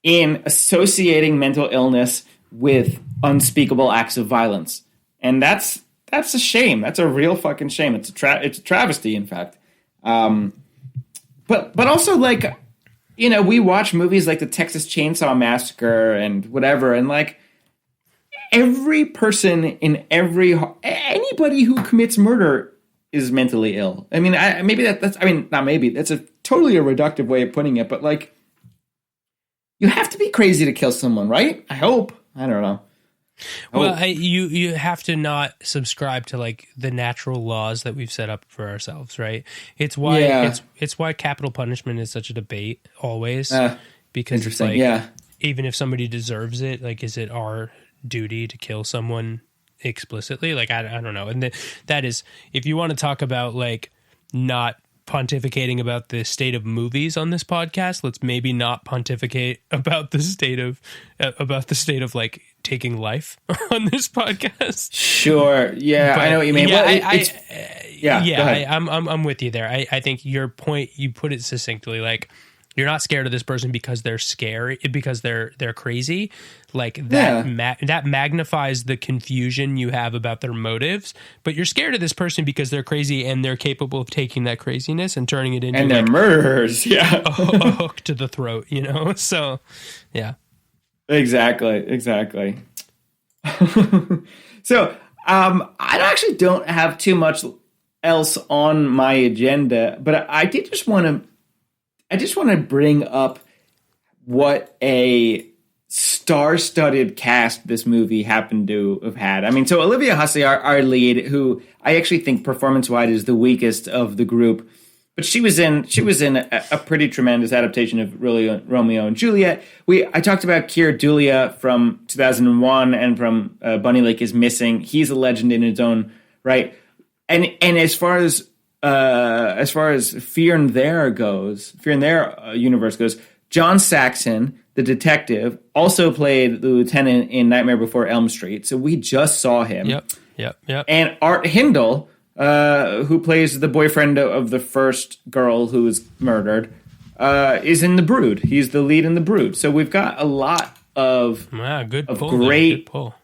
in associating mental illness with unspeakable acts of violence. And that's a shame. That's a real fucking shame. It's a travesty, in fact. But also, like, you know, we watch movies like the Texas Chainsaw Massacre and whatever, and like every person in anybody who commits murder is mentally ill. I mean, that's a totally a reductive way of putting it, but like, you have to be crazy to kill someone, right? I hope. I don't know. Well, you have to not subscribe to like the natural laws that we've set up for ourselves, right? It's why it's why capital punishment is such a debate always, because it's like, even if somebody deserves it, like, is it our duty to kill someone explicitly? Like, I don't know. And that is, if you want to talk about like not pontificating about the state of movies on this podcast, let's maybe not pontificate about the state of like taking life on this podcast. Sure. Yeah, but I know what you mean. I'm with you there. I think your point, you put it succinctly, like, you're not scared of this person because they're scary, because they're crazy. Like that, that magnifies the confusion you have about their motives. But you're scared of this person because they're crazy and they're capable of taking that craziness and turning it into, and they're like murderers. Yeah, a hook to the throat. You know, so yeah, exactly. So I actually don't have too much else on my agenda, but I just want to bring up what a star-studded cast this movie happened to have had. I mean, so Olivia Hussey, our lead, who I actually think performance-wise is the weakest of the group, but she was in a pretty tremendous adaptation of Romeo and Juliet. I talked about Keir Dullea from 2001 and from Bunny Lake is Missing. He's a legend in his own right. And as far as Fear and Their universe goes, John Saxon, the detective, also played the lieutenant in Nightmare Before Elm Street. So we just saw him. Yep. And Art Hindle, who plays the boyfriend of the first girl who was murdered, is in The Brood. He's the lead in The Brood. So we've got a lot of good pull.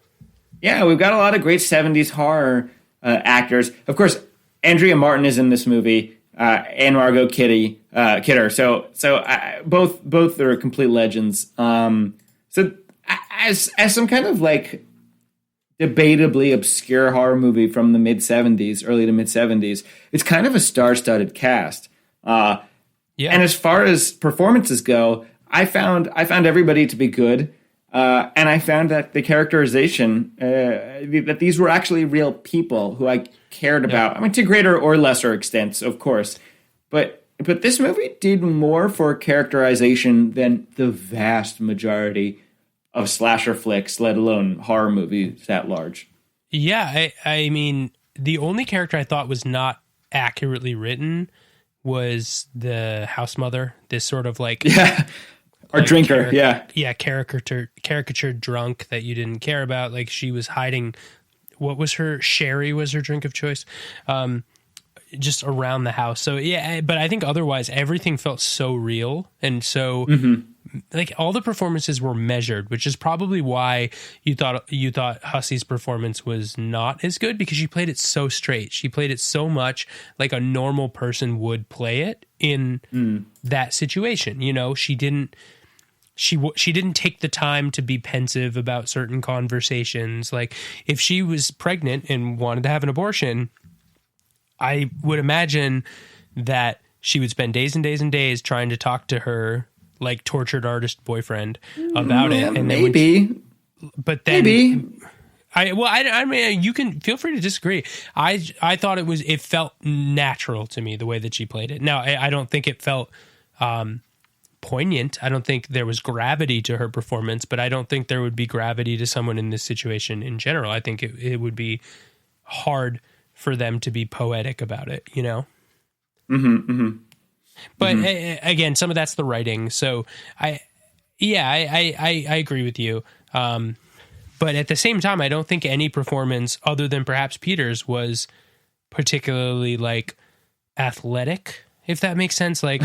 Yeah, we've got a lot of great 70s horror actors. Of course, Andrea Martin is in this movie, and Margot Kidder. So both are complete legends. So as some kind of like debatably obscure horror movie from the mid-70s, early to mid-70s, it's kind of a star-studded cast. And as far as performances go, I found everybody to be good. And I found that the characterization, that these were actually real people who I cared about. I mean, to greater or lesser extents, of course. But this movie did more for characterization than the vast majority of slasher flicks, let alone horror movies at large. Yeah, I mean, the only character I thought was not accurately written was the house mother. This sort of like... Or like drinker, caricature drunk that you didn't care about. Like, she was hiding, what was her, sherry was her drink of choice, just around the house. So, yeah, but I think otherwise everything felt so real and so like all the performances were measured, which is probably why you thought Hussey's performance was not as good, because she played it so straight. She played it so much like a normal person would play it in that situation. You know, she didn't take the time to be pensive about certain conversations. Like if she was pregnant and wanted to have an abortion, I would imagine that she would spend days and days and days trying to talk to her like tortured artist boyfriend about it. And maybe, I mean, you can feel free to disagree. I thought it felt natural to me the way that she played it. Now, I don't think it felt poignant. I don't think there was gravity to her performance, but I don't think there would be gravity to someone in this situation in general. I think it would be hard for them to be poetic about it, you know? But again, some of that's the writing. So I agree with you. But at the same time, I don't think any performance other than perhaps Peter's was particularly like athletic, if that makes sense. Like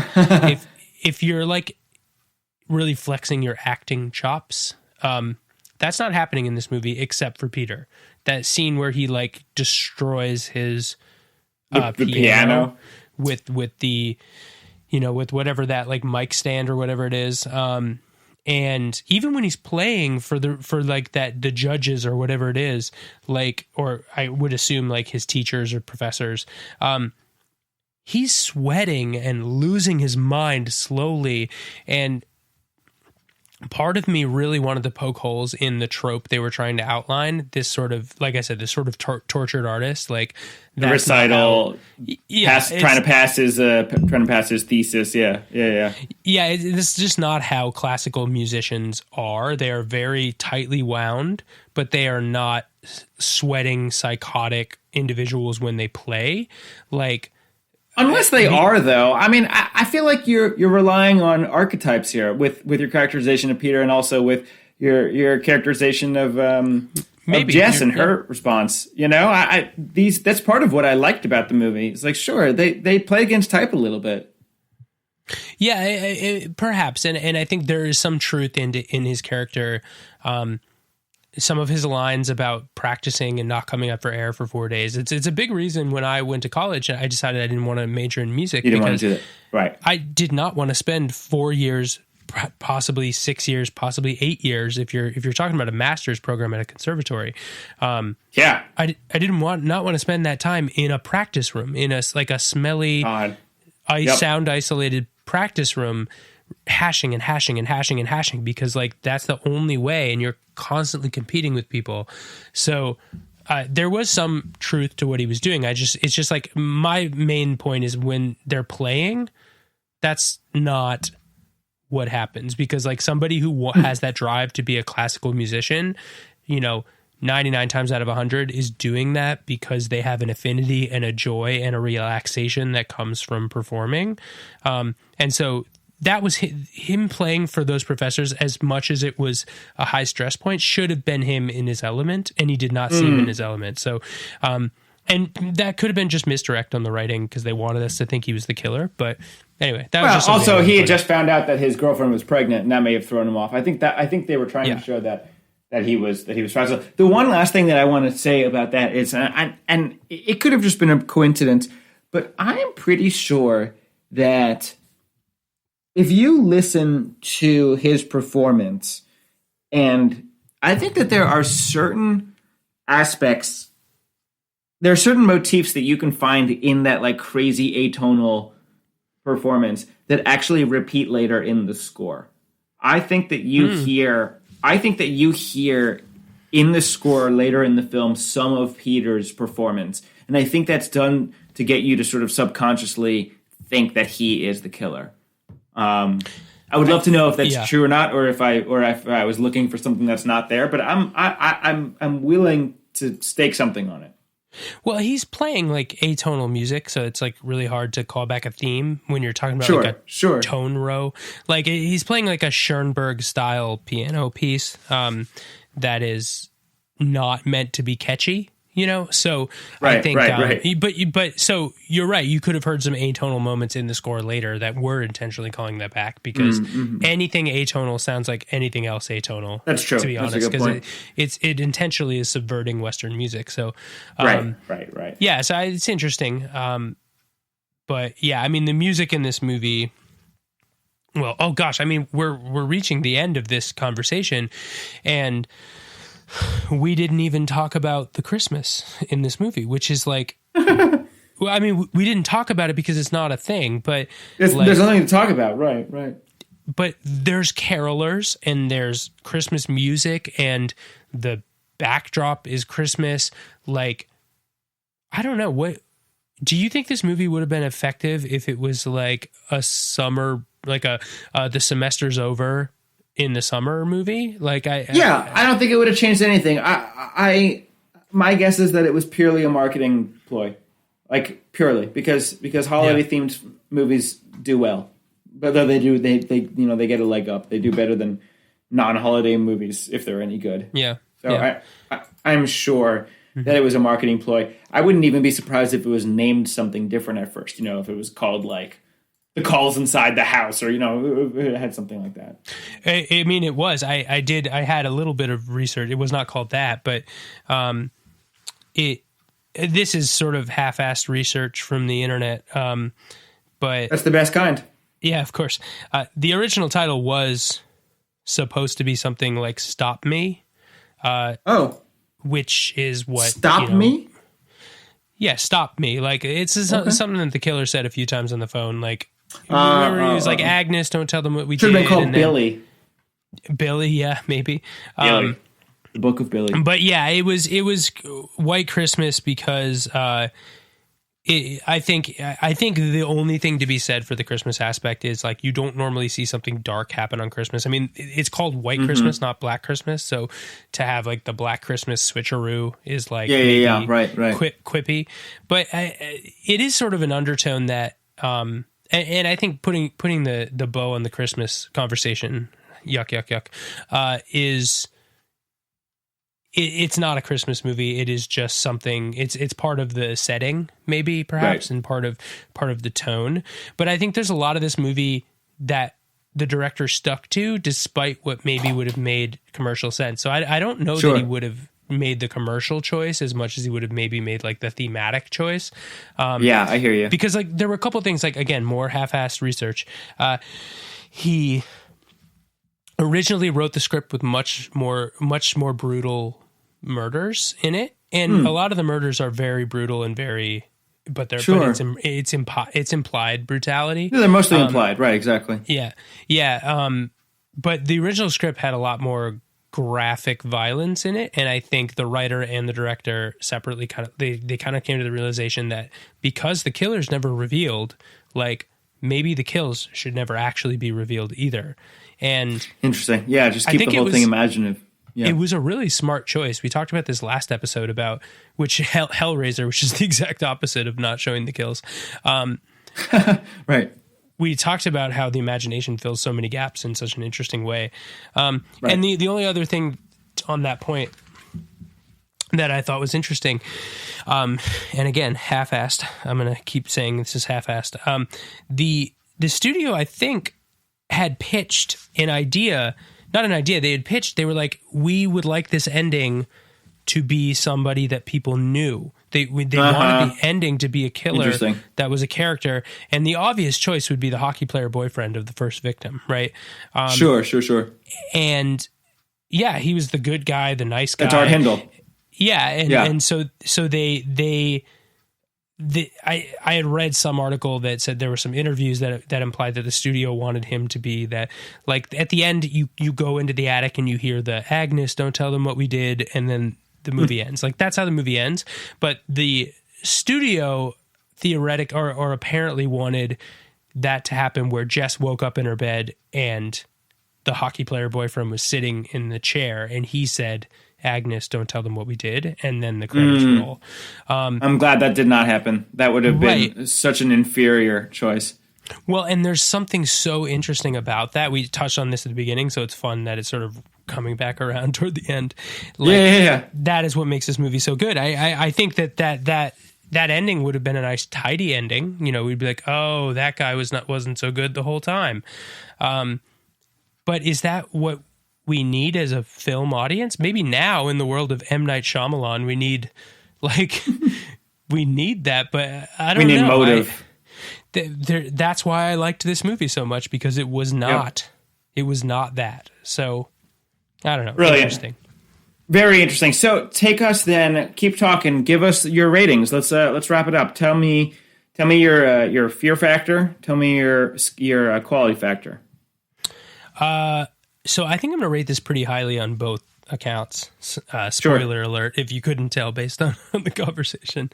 if you're like really flexing your acting chops, that's not happening in this movie except for Peter. That scene where he like destroys his the piano with the, you know, with whatever that like mic stand or whatever it is. And even when he's playing for the judges or whatever it is, like, or I would assume like his teachers or professors, he's sweating and losing his mind slowly. And part of me really wanted to poke holes in the trope they were trying to outline. This sort of, like I said, this sort of tortured artist, like the recital, trying to pass his thesis. Yeah. This is just not how classical musicians are. They are very tightly wound, but they are not sweating, psychotic individuals when they play. Like, unless they are, though. I mean, I feel like you're relying on archetypes here with your characterization of Peter, and also with your characterization of Jess and her response. You know, that's part of what I liked about the movie. It's like, sure, they play against type a little bit. Yeah, perhaps, and I think there is some truth in his character. Some of his lines about practicing and not coming up for air for 4 days. It's a big reason when I went to college, I decided I didn't want to major in music. You didn't want to do that. Right. I did not want to spend 4 years, possibly 6 years, possibly 8 years. If you're talking about a master's program at a conservatory. I didn't not want to spend that time in a practice room, in a smelly, sound isolated practice room, hashing and hashing and hashing and hashing, because like that's the only way, and you're constantly competing with people. So there was some truth to what he was doing. It's just like, my main point is when they're playing, that's not what happens, because like somebody who has that drive to be a classical musician, you know, 99 times out of 100 is doing that because they have an affinity and a joy and a relaxation that comes from performing. And so that was him playing for those professors, as much as it was a high stress point, should have been him in his element, and he did not seem in his element. So, and that could have been just misdirect on the writing because they wanted us to think he was the killer. But anyway, that was just also he had just found out that his girlfriend was pregnant, and that may have thrown him off. I think they were trying to show that he was frazzled. The one last thing that I want to say about that is, and it could have just been a coincidence, but I am pretty sure that if you listen to his performance, and I think that there are certain aspects, there are certain motifs that you can find in that like crazy atonal performance that actually repeat later in the score. I think that you hear in the score later in the film some of Peter's performance, and I think that's done to get you to sort of subconsciously think that he is the killer. I would love to know if that's true or not, or if I was looking for something that's not there. But I'm willing to stake something on it. Well, he's playing like atonal music, so it's like really hard to call back a theme when you're talking about like a tone row. Like he's playing like a Schoenberg style piano piece that is not meant to be catchy. you know? So I Right, think, right. but so you're right. You could have heard some atonal moments in the score later that were intentionally calling that back, because anything atonal sounds like anything else atonal. That's true. To be That's a honest, good point. because it intentionally is subverting Western music. So, Right. yeah, so it's interesting. But yeah, I mean, the music in this movie, well, oh gosh, I mean, we're reaching the end of this conversation, and we didn't even talk about the Christmas in this movie, which is like, well, I mean, we didn't talk about it because it's not a thing, but There's nothing to talk about. Right. but there's carolers and there's Christmas music and the backdrop is Christmas. Like, I don't know, what do you think this movie would have been effective if it was like a summer, like the semester's over in the summer movie? Like I don't think it would have changed anything. My guess is that it was purely a marketing ploy, like purely because holiday themed movies do well, but though they get a leg up. They do better than non-holiday movies if they're any good. Yeah. So I'm sure that it was a marketing ploy. I wouldn't even be surprised if it was named something different at first. You know, if it was called like The Calls Inside the House, or it had something like that. I mean, it was. I had a little bit of research. It was not called that, but this is sort of half-assed research from the internet. But That's the best kind. yeah, of course. The original title was supposed to be something like "Stop Me," which is what Stop Me? Yeah, "Stop Me." Like it's something that the killer said a few times on the phone. Like remember, he was like, "Agnes, don't tell them what we Should did." have been called and then- Billy. Billy, yeah, maybe. Billy. The Book of Billy. But yeah, it was White Christmas because I think the only thing to be said for the Christmas aspect is like you don't normally see something dark happen on Christmas. I mean, it's called White Christmas, not Black Christmas. So to have like the Black Christmas switcheroo is like right. quippy. But it is sort of an undertone that, and I think putting the bow on the Christmas conversation, yuck, is. It's not a Christmas movie. It is just something. It's part of the setting, maybe perhaps, and part of the tone. But I think there's a lot of this movie that the director stuck to, despite what maybe would have made commercial sense. So I don't know that he would have made the commercial choice as much as he would have maybe made like the thematic choice. Yeah, I hear you. Because like there were a couple of things, like again, more half-assed research. He originally wrote the script with much more brutal murders in it, and a lot of the murders are very brutal and very, but it's implied brutality. They're mostly implied, right? Exactly. Yeah. But the original script had a lot more graphic violence in it, and I think the writer and the director separately they kind of came to the realization that because the killer's never revealed, like maybe the kills should never actually be revealed either. And interesting. Yeah, just keep the whole thing imaginative. Yeah. It was a really smart choice. We talked about this last episode about Hellraiser, which is the exact opposite of not showing the kills. Right. We talked about how the imagination fills so many gaps in such an interesting way. And the only other thing on that point that I thought was interesting, and again, half-assed. I'm going to keep saying this is half-assed. The studio, I think, had pitched an idea, not an idea, they were like, we would like this ending to be somebody that people knew. They wanted the ending to be a killer that was a character, and the obvious choice would be the hockey player boyfriend of the first victim, right? Sure. And yeah, he was the good guy, the nice guy. That's Art Hindle. Yeah, and so I had read some article that said there were some interviews that implied that the studio wanted him to be that, like at the end you go into the attic and you hear the Agnes, don't tell them what we did, and then the movie ends. Like that's how the movie ends. But the studio theoretic or apparently wanted that to happen where Jess woke up in her bed and the hockey player boyfriend was sitting in the chair and he said, Agnes, don't tell them what we did, and then the credits roll. I'm glad that did not happen. That would have been such an inferior choice. Well, and there's something so interesting about that. We touched on this at the beginning, so it's fun that it sort of coming back around toward the end. That is what makes this movie so good. I think that ending would have been a nice tidy ending. You know, we'd be like, oh, that guy wasn't so good the whole time. But is that what we need as a film audience? Maybe now in the world of M. Night Shyamalan, we need we need that, but I don't know. We need motive. That's why I liked this movie so much, because it was not that. So I don't know. Really interesting. Very interesting. So take us then. Keep talking. Give us your ratings. Let's wrap it up. Tell me your fear factor. Tell me your quality factor. So I think I'm going to rate this pretty highly on both accounts. Spoiler alert, if you couldn't tell based on the conversation.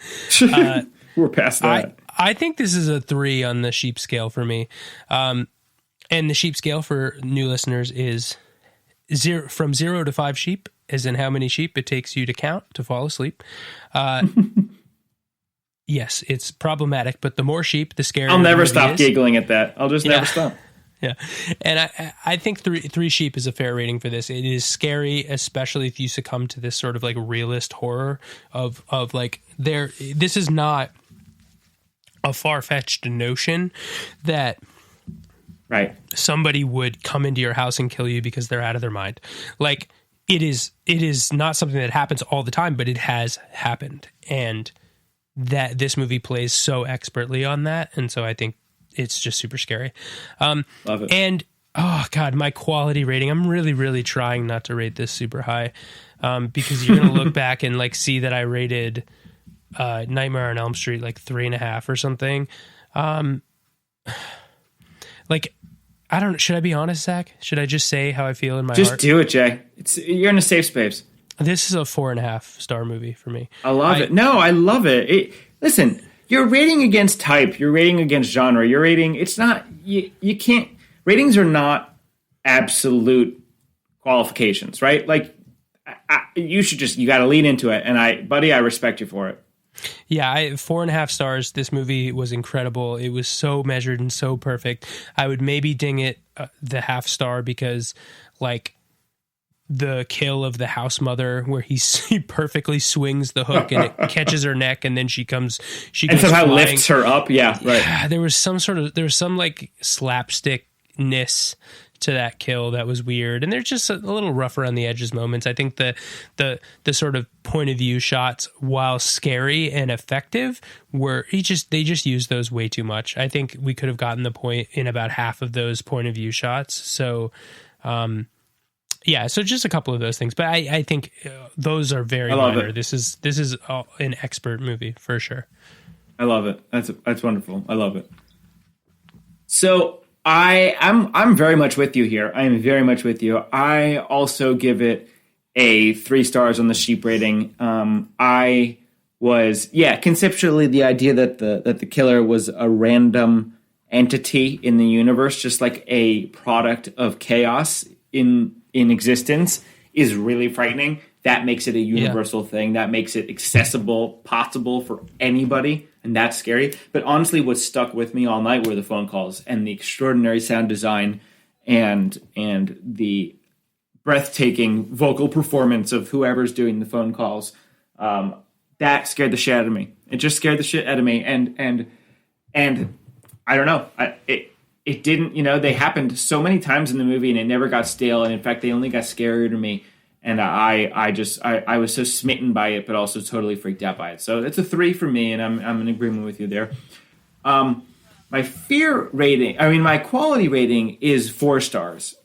We're past that. I think this is a 3 on the sheep scale for me. And the sheep scale for new listeners is from 0 to 5 sheep, as in how many sheep it takes you to count to fall asleep. Yes, it's problematic, but the more sheep, the scarier. I'll never stop giggling at that. I'll just never stop. Yeah, and I think three sheep is a fair rating for this. It is scary, especially if you succumb to this sort of like realist horror of like this is not a far-fetched notion that somebody would come into your house and kill you because they're out of their mind. Like it is not something that happens all the time, but it has happened, and that this movie plays so expertly on that, and so I think it's just super scary. Love it. And oh god, my quality rating, I'm really, really trying not to rate this super high, because you're going to look back and like see that I rated Nightmare on Elm Street like 3.5 or something. Like, I don't know. Should I be honest, Zach? Should I just say how I feel in my heart? Just do it, Jay. You're in a safe space. This is a 4.5 star movie for me. I love it. No, I love it. Listen, you're rating against type. You're rating against genre. You're rating. It's not. You can't. Ratings are not absolute qualifications, right? Like, you got to lean into it. And I respect you for it. Yeah, 4.5 stars. This movie was incredible. It was so measured and so perfect. I would maybe ding it the half star because, like, the kill of the house mother where he perfectly swings the hook and it catches her neck, and then she goes somehow flying. Lifts her up. Yeah, right. Yeah, there was some like slapstickness to that kill that was weird, and they're just a little rough around the edges moments. I think the sort of point of view shots, while scary and effective, they just used those way too much. I think we could have gotten the point in about half of those point of view shots. So yeah, so just a couple of those things, but I think those are very minor. This is an expert movie for sure. I love it. That's wonderful. I love it. So I'm very much with you here. I am very much with you. I also give it a 3 stars on the sheep rating. I was conceptually the idea that the killer was a random entity in the universe, just like a product of chaos in existence, is really frightening. That makes it a universal thing. That makes it accessible, possible for anybody, and that's scary. But honestly, what stuck with me all night were the phone calls and the extraordinary sound design and the breathtaking vocal performance of whoever's doing the phone calls. That scared the shit out of me. It just scared the shit out of me. And I don't know. It didn't, they happened so many times in the movie and it never got stale. And in fact, they only got scarier to me. And I was so smitten by it, but also totally freaked out by it. So it's a 3 for me, and I'm in agreement with you there. My fear rating, my quality rating is 4 stars.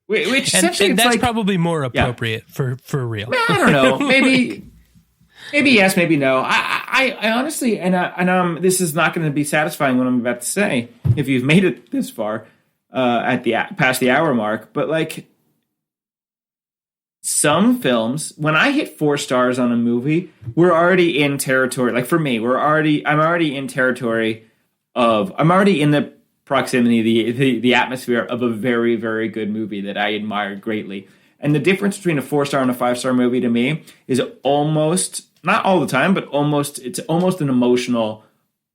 Which essentially and that's probably more appropriate for real. I don't know. Maybe yes, maybe no. I honestly, and this is not going to be satisfying what I'm about to say if you've made it this far past the hour mark. But like some films, when I hit 4 stars on a movie, we're already in territory. Like for me, I'm already in territory I'm already in the proximity, the atmosphere of a very, very good movie that I admired greatly. And the difference between a 4-star and a 5-star movie to me is almost, not all the time, but it's almost an emotional,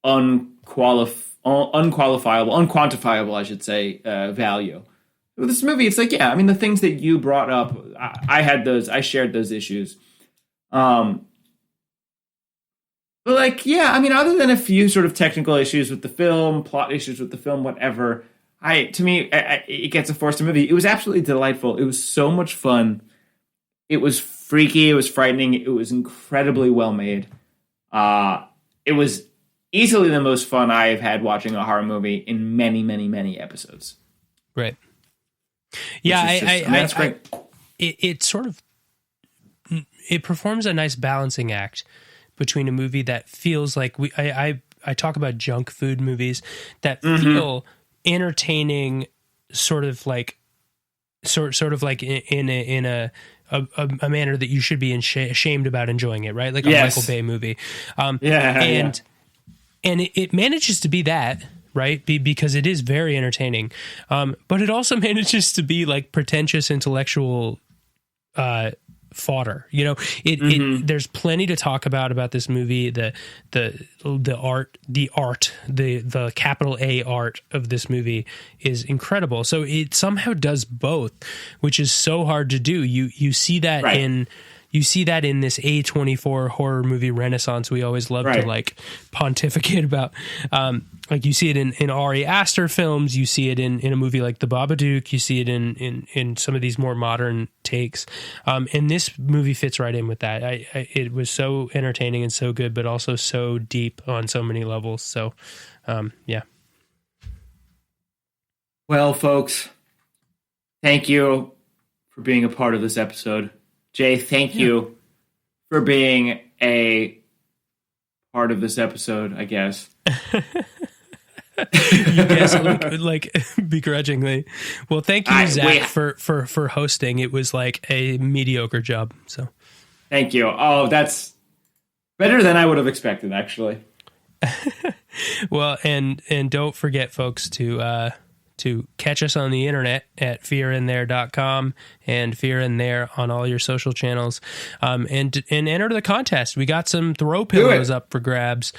unquantifiable, I should say, value. this movie, it's like, yeah, I mean, the things that you brought up, I had those, I shared those issues. But like, yeah, I mean, other than a few sort of technical issues with the film, plot issues with the film, whatever, it gets a 4-star movie. It was absolutely delightful. It was so much fun. It was freaky. It was frightening. It was incredibly well made. It was easily the most fun I have had watching a horror movie in many, many, many episodes. Right. Yeah, That's great. It sort of it performs a nice balancing act between a movie that feels like I talk about junk food movies that feel entertaining, sort of like in a manner that you should be ashamed about enjoying it, right? Like a Michael Bay movie. And it manages to be that, right? Because it is very entertaining. But it also manages to be like pretentious intellectual fodder. You know, there's plenty to talk about this movie. The capital A art of this movie is incredible. So it somehow does both, which is so hard to do. You see that in this A24 horror movie renaissance we always love to like pontificate about. Like you see it in Ari Aster films, you see it in a movie like The Babadook, you see it in some of these more modern takes. And this movie fits right in with that. It was so entertaining and so good, but also so deep on so many levels. So, yeah. Well, folks, thank you for being a part of this episode. Jay, thank you for being a part of this episode, I guess. You guess, like begrudgingly. Well, thank you, Zach, for hosting. It was like a mediocre job. So, thank you. Oh, that's better than I would have expected, actually. Well, and don't forget, folks, to catch us on the internet at fearinthere.com and fearinthere on all your social channels, and enter the contest. We got some throw pillows up for grabs.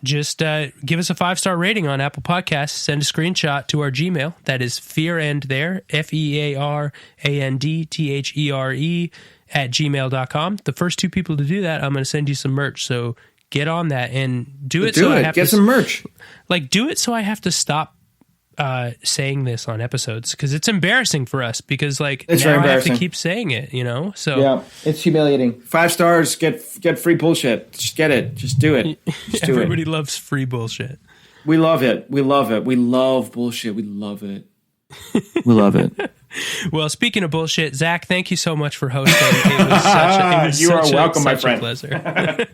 Just give us a 5-star rating on Apple Podcasts. Send a screenshot to our Gmail. That is fearandthere, FEARANDTHERE @gmail.com. The first 2 people to do that, I'm going to send you some merch. So get on that and do it. Get some merch. Like, do it so I have to stop saying this on episodes, because it's embarrassing for us, because like it's now I have to keep saying it, you know? So yeah, it's humiliating. 5 stars, get free bullshit. Just get it. Just do it. Just do Everybody loves free bullshit. We love it. We love it. We love bullshit. We love it. We love it. Well, speaking of bullshit, Zach, thank you so much for hosting. It was you are welcome, my friend. Pleasure.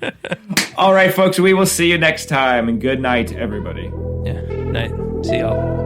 All right, folks, we will see you next time, and good night, everybody. Yeah, night. See y'all.